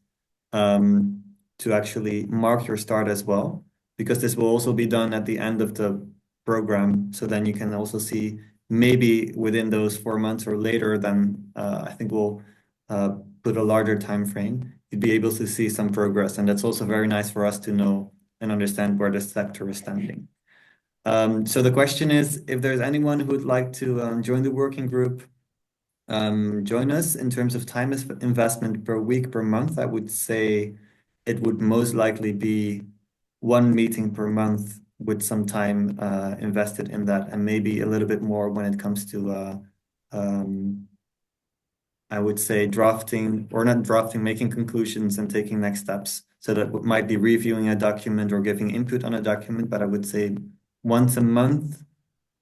um, to actually mark your start as well, because this will also be done at the end of the program. So then you can also see maybe within those 4 months or later, then I think we'll uh, put a larger time frame. You'd be able to see some progress, and that's also very nice for us to know and understand where the sector is standing. So the question is, if there's anyone who would like to join the working group, join us in terms of time investment per week, per month, I would say it would most likely be one meeting per month with some time invested in that, and maybe a little bit more when it comes to I would say drafting or not drafting, making conclusions and taking next steps. So that might be reviewing a document or giving input on a document, but I would say once a month,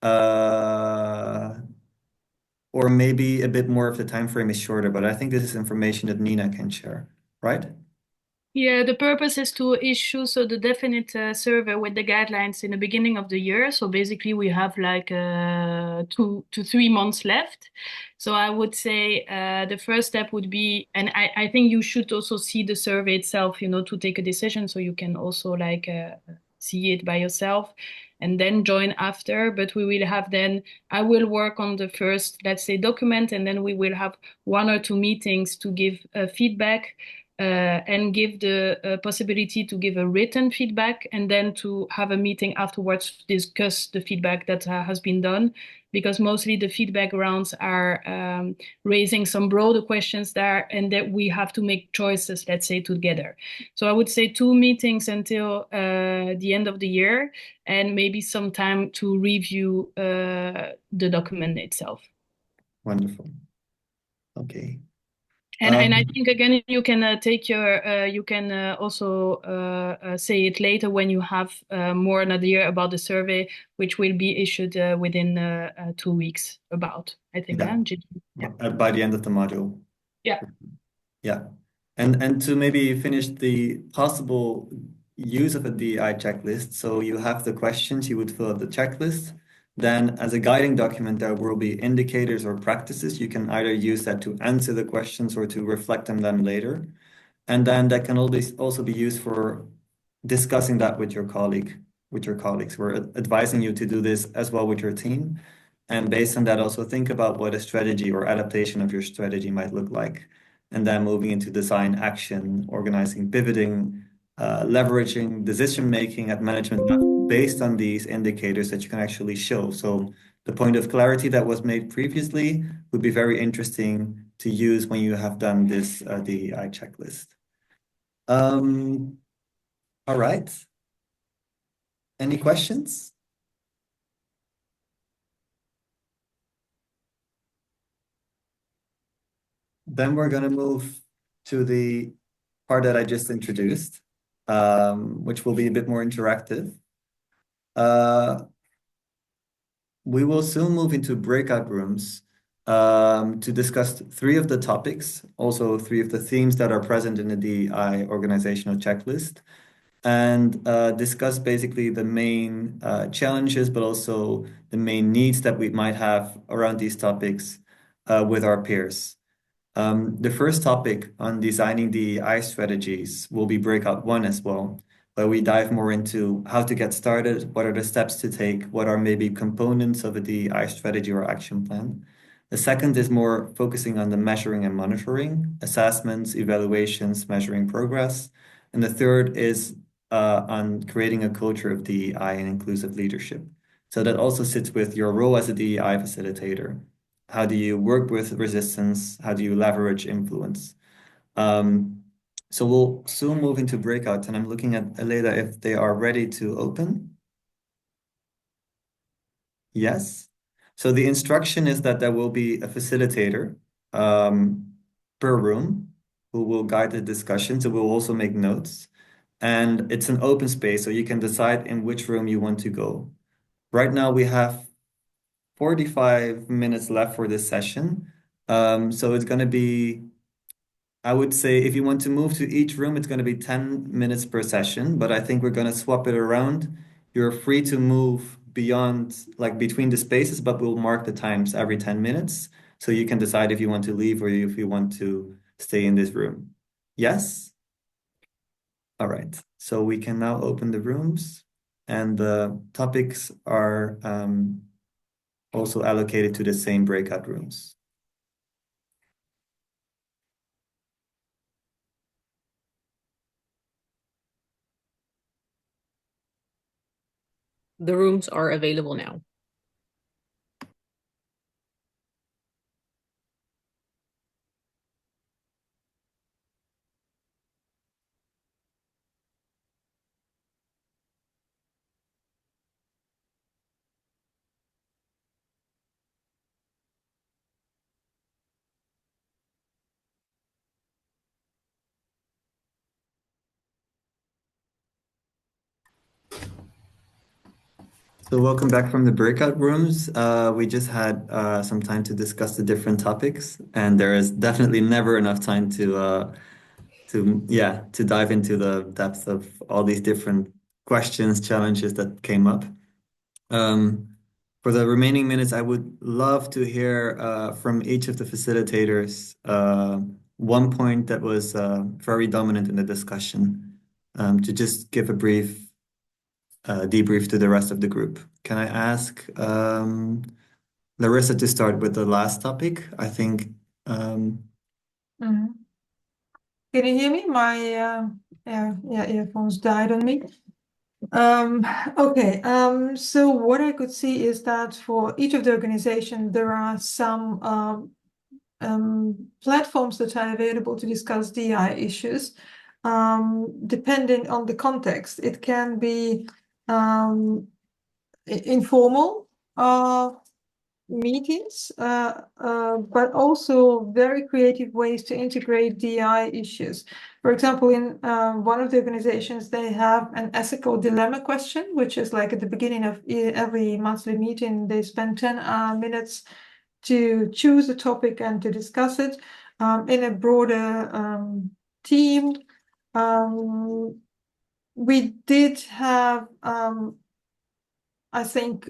uh, or maybe a bit more if the time frame is shorter. But I think this is information that Nina can share, right? Yeah, the purpose is to issue so the definite survey with the guidelines in the beginning of the year. So basically, we have like 2 to 3 months left. So I would say the first step would be, and I think you should also see the survey itself, to take a decision. So you can also like see it by yourself and then join after. But we will have then, I will work on the first, let's say, document, and then we will have 1 or 2 meetings to give feedback and give the possibility to give a written feedback, and then to have a meeting afterwards to discuss the feedback that has been done, because mostly the feedback rounds are raising some broader questions there, and that we have to make choices, let's say, together. So I would say 2 meetings until the end of the year, and maybe some time to review the document itself. Wonderful. Okay. And I think again you can take your you can also say it later when you have more an idea about the survey, which will be issued within 2 weeks. About I think. Yeah. By the end of the module. Yeah. Yeah. And to maybe finish the possible use of a DEI checklist. So you have the questions, you would fill out the checklist. Then as a guiding document, there will be indicators or practices. You can either use that to answer the questions or to reflect on them later. And then that can always also be used for discussing that with your colleagues. We're advising you to do this as well with your team. And based on that, also think about what a strategy or adaptation of your strategy might look like. And then moving into design, action, organizing, pivoting, leveraging, decision-making at management level based on these indicators that you can actually show. So the point of clarity that was made previously would be very interesting to use when you have done this DEI checklist. All right. Any questions? Then we're going to move to the part that I just introduced, which will be a bit more interactive. We will soon move into breakout rooms to discuss 3 of the topics, also 3 of the themes that are present in the DEI organizational checklist, and discuss basically the main challenges, but also the main needs that we might have around these topics with our peers. The first topic on designing DEI strategies will be breakout 1 as well, where we dive more into how to get started, what are the steps to take, what are maybe components of a DEI strategy or action plan. The second is more focusing on the measuring and monitoring, assessments, evaluations, measuring progress. And the third is on creating a culture of DEI and inclusive leadership. So that also sits with your role as a DEI facilitator. How do you work with resistance? How do you leverage influence? So we'll soon move into breakouts, and I'm looking at Aleda if they are ready to open. Yes. So the instruction is that there will be a facilitator per room who will guide the discussion. So we'll also make notes. And it's an open space, so you can decide in which room you want to go. Right now we have 45 minutes left for this session. So it's going to be, I would say, if you want to move to each room, it's going to be 10 minutes per session, but I think we're going to swap it around You're free to move beyond, like between the spaces, but we'll mark the times every 10 minutes. So you can decide if you want to leave or if you want to stay in this room. Yes? All right. So we can now open the rooms, and the topics are also allocated to the same breakout rooms. The rooms are available now. So welcome back from the breakout rooms. We just had some time to discuss the different topics, and there is definitely never enough time to dive into the depth of all these different questions, challenges that came up. For the remaining minutes, I would love to hear from each of the facilitators one point that was very dominant in the discussion, to just give a brief debrief to the rest of the group. Can I ask Larissa to start with the last topic? I think. Mhm. Can you hear me? My earphones died on me. Okay. So what I could see is that for each of the organization, there are some platforms that are available to discuss DI issues. Depending on the context, it can be informal meetings, but also very creative ways to integrate DI issues. For example, in one of the organizations, they have an ethical dilemma question, which is like at the beginning of every monthly meeting, they spend 10 minutes to choose a topic and to discuss it in a broader team. We did have I think,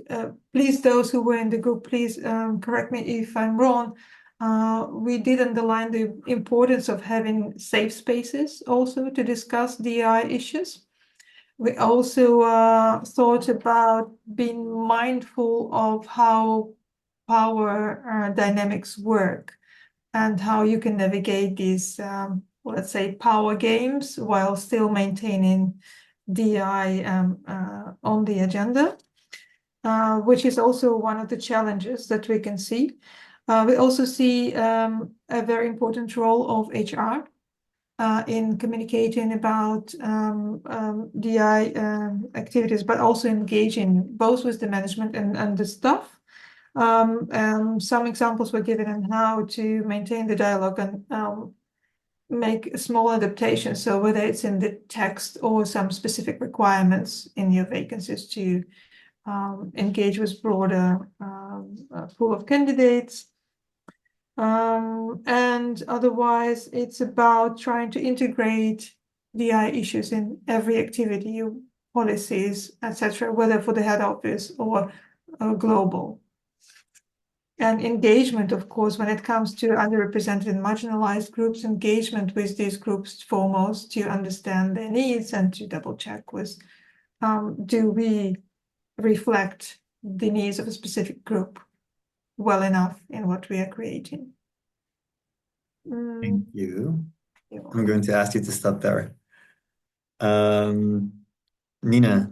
please, those who were in the group, please correct me if I'm wrong. We did underline the importance of having safe spaces also to discuss DI issues. We also thought about being mindful of how power dynamics work and how you can navigate these, let's say, power games while still maintaining DI on the agenda. Which is also one of the challenges that we can see. We also see a very important role of HR in communicating about DI activities, but also engaging both with the management and the staff. Some examples were given on how to maintain the dialogue and make small adaptations. So whether it's in the text or some specific requirements in your vacancies to engage with broader pool of candidates. And otherwise, it's about trying to integrate DI issues in every activity, policies, etc., whether for the head office or global. And engagement, of course, when it comes to underrepresented and marginalized groups, engagement with these groups foremost to understand their needs and to double check with, do we reflect the needs of a specific group well enough in what we are creating. Thank you. I'm going to ask you to stop there. Nina,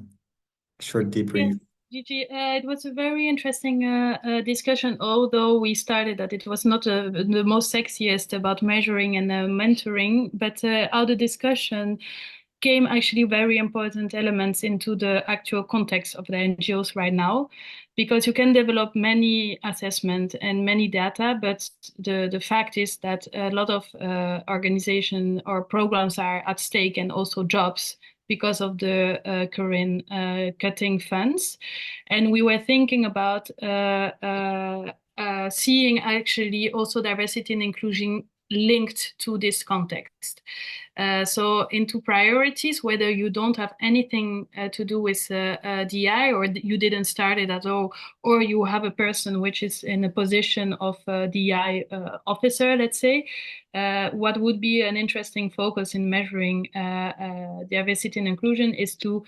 short debrief. Yes, Gigi, it was a very interesting discussion, although we started that it was not the most sexiest about measuring and mentoring, but how the discussion came actually very important elements into the actual context of the NGOs right now, because you can develop many assessment and many data, but the fact is that a lot of organization or programs are at stake and also jobs because of the current cutting funds. And we were thinking about seeing actually also diversity and linked to this context. So into priorities, whether you don't have anything to do with DI, or you didn't start it at all, or you have a person which is in a position of DI officer, let's say, what would be an interesting focus in measuring diversity and inclusion is to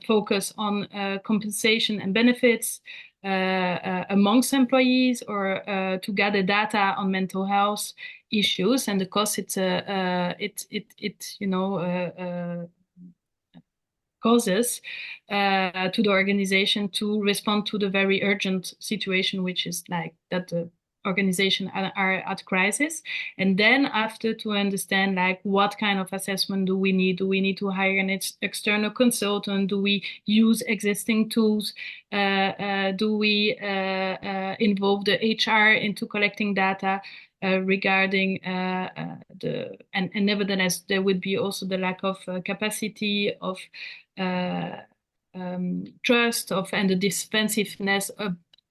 focus on compensation and benefits amongst employees, or to gather data on mental health issues and the cost causes to the organization to respond to the very urgent situation, which is like that the organization are at crisis. And then after, to understand like what kind of assessment do we need? Do we need to hire an external consultant? Do we use existing tools? Do we involve the HR into collecting data regarding and nevertheless there would be also the lack of capacity of trust of and the defensiveness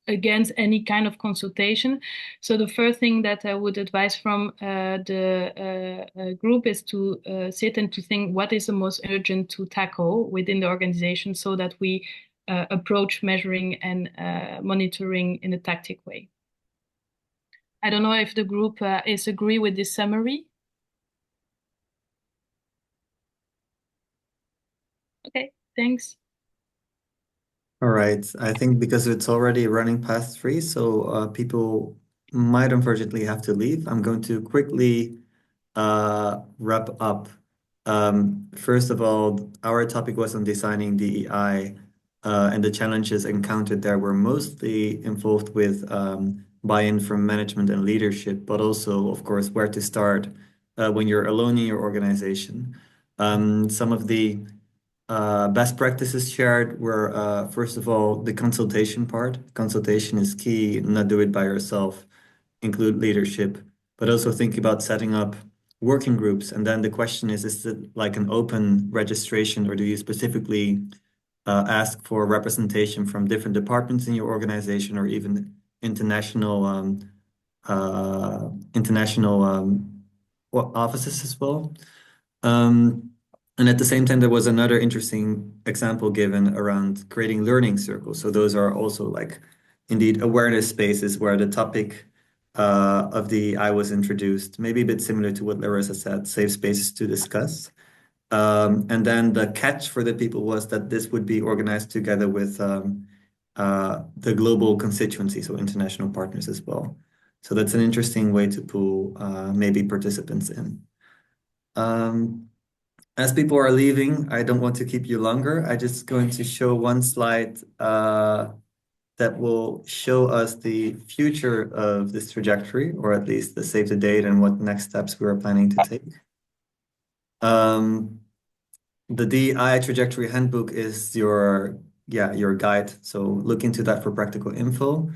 against any kind of consultation. So the first thing that I would advise from the group is to sit and to think what is the most urgent to tackle within the organization, so that we approach measuring and monitoring in a tactic way. I don't know if the group is agree with this summary. Okay, thanks. All right. I think because it's already running past 3, so people might unfortunately have to leave. I'm going to quickly wrap up. First of all, our topic was on designing DEI, and the challenges encountered there were mostly involved with buy-in from management and leadership, but also, of course, where to start when you're alone in your organization. Some of the best practices shared were, first of all, the consultation part. Consultation is key, not do it by yourself, include leadership, but also think about setting up working groups. And then the question is it like an open registration, or do you specifically ask for representation from different departments in your organization, or even international offices as well? And at the same time, there was another interesting example given around creating learning circles. So those are also like indeed awareness spaces where the topic of the I was introduced, maybe a bit similar to what Larissa said, safe spaces to discuss. And then the catch for the people was that this would be organized together with the global constituency, so international partners as well. So that's an interesting way to pull maybe participants in. As people are leaving, I don't want to keep you longer. I'm just going to show one slide that will show us the future of this trajectory, or at least the save the date and what next steps we are planning to take. The DEI trajectory handbook is your guide. So look into that for practical info.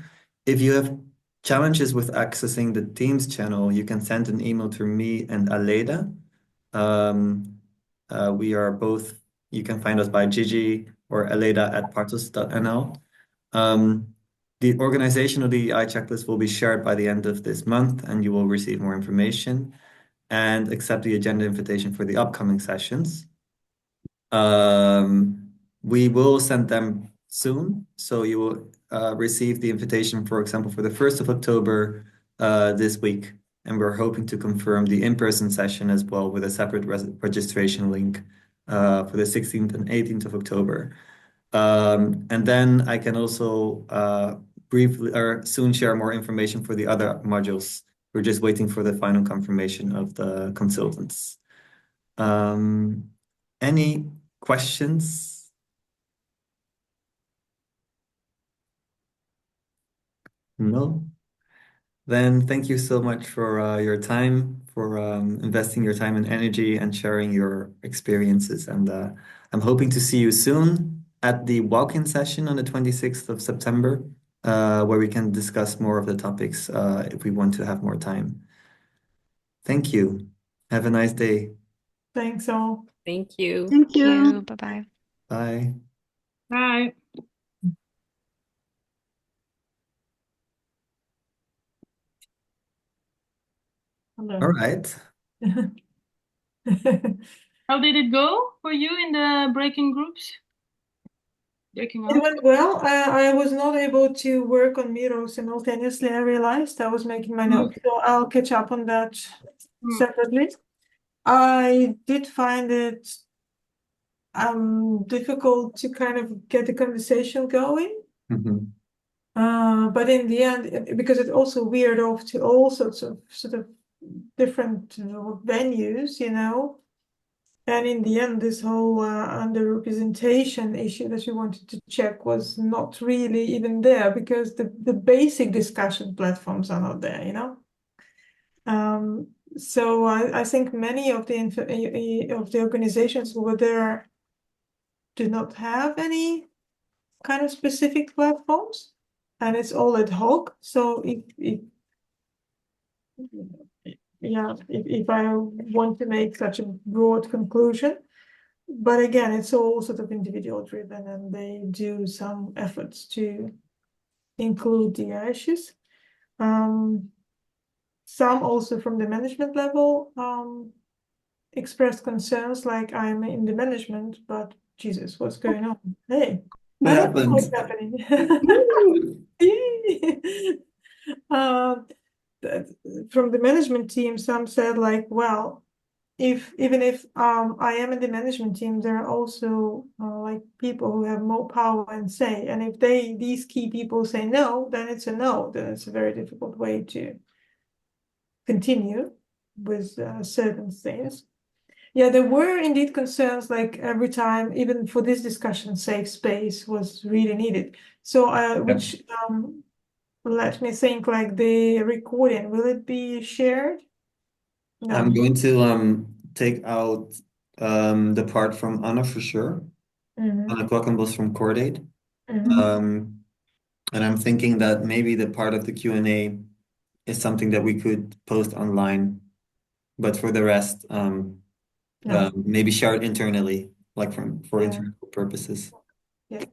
If you have challenges with accessing the Teams channel, you can send an email to me and Aleda. We are both, you can find us by Gigi or aleda@partos.nl. The organization of the DEI checklist will be shared by the end of this month, and you will receive more information and accept the agenda invitation for the upcoming sessions. We will send them soon, so you will receive the invitation, for example, for the 1st of October this week. And we're hoping to confirm the in-person session as well with a separate registration link for the 16th and 18th of October. And then I can also briefly or soon share more information for the other modules. We're just waiting for the final confirmation of the consultants. Any questions? No? Then thank you so much for your time, for investing your time and energy and sharing your experiences. And I'm hoping to see you soon at the walk-in session on the 26th of September, where we can discuss more of the topics if we want to have more time. Thank you. Have a nice day. Thanks all. Thank you. Thank you. Bye-bye. Bye. Bye. All right. How did it go for you in the breaking groups? Breaking It up? went well. I was not able to work on Miro simultaneously. I realized I was making my notes, so I'll catch up on that separately. I did find it difficult to kind of get the conversation going. But in the end, because it also veered off to all sorts of sort of different venues, you know. And in the end, this whole underrepresentation issue that we wanted to check was not really even there because the basic discussion platforms are not there, you know. So I think many of the organizations who were there do not have any kind of specific platforms, and it's all ad hoc. So if I want to make such a broad conclusion, but again, it's all sort of individual driven, and they do some efforts to include the issues. Some also from the management level expressed concerns like I'm in the management, but Jesus, what's going on? Hey, What I don't know what's happened? happening. From the management team, some said like, well, even if I am in the management team, there are also like people who have more power and say, and if these key people say no, then it's a no. Then it's a very difficult way to continue with certain things. Yeah, there were indeed concerns like every time, even for this discussion, safe space was really needed. So, which let me think, like the recording, will it be shared? No. I'm going to take out the part from Anna for sure. Anna Quackenbos from Cordate. And I'm thinking that maybe the part of the Q&A is something that we could post online, but for the rest, maybe share it internally, like for internal purposes. Yeah.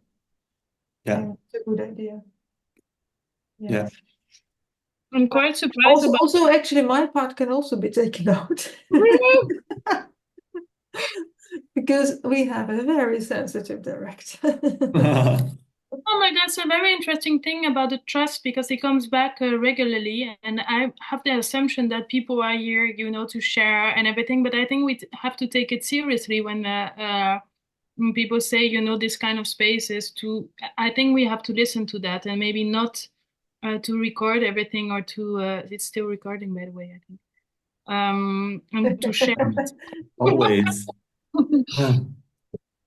Yeah. It's a good idea. Yeah. I'm quite surprised about Also, actually, my part can also be taken out. Because we have a very sensitive director. Oh my, that's a very interesting thing about the trust because it comes back regularly, and I have the assumption that people are here, you know, to share and everything. But I think we have to take it seriously when people say, you know, this kind of spaces. I think we have to listen to that and maybe not to record everything or to. It's still recording, by the way, I think. And to share. Always.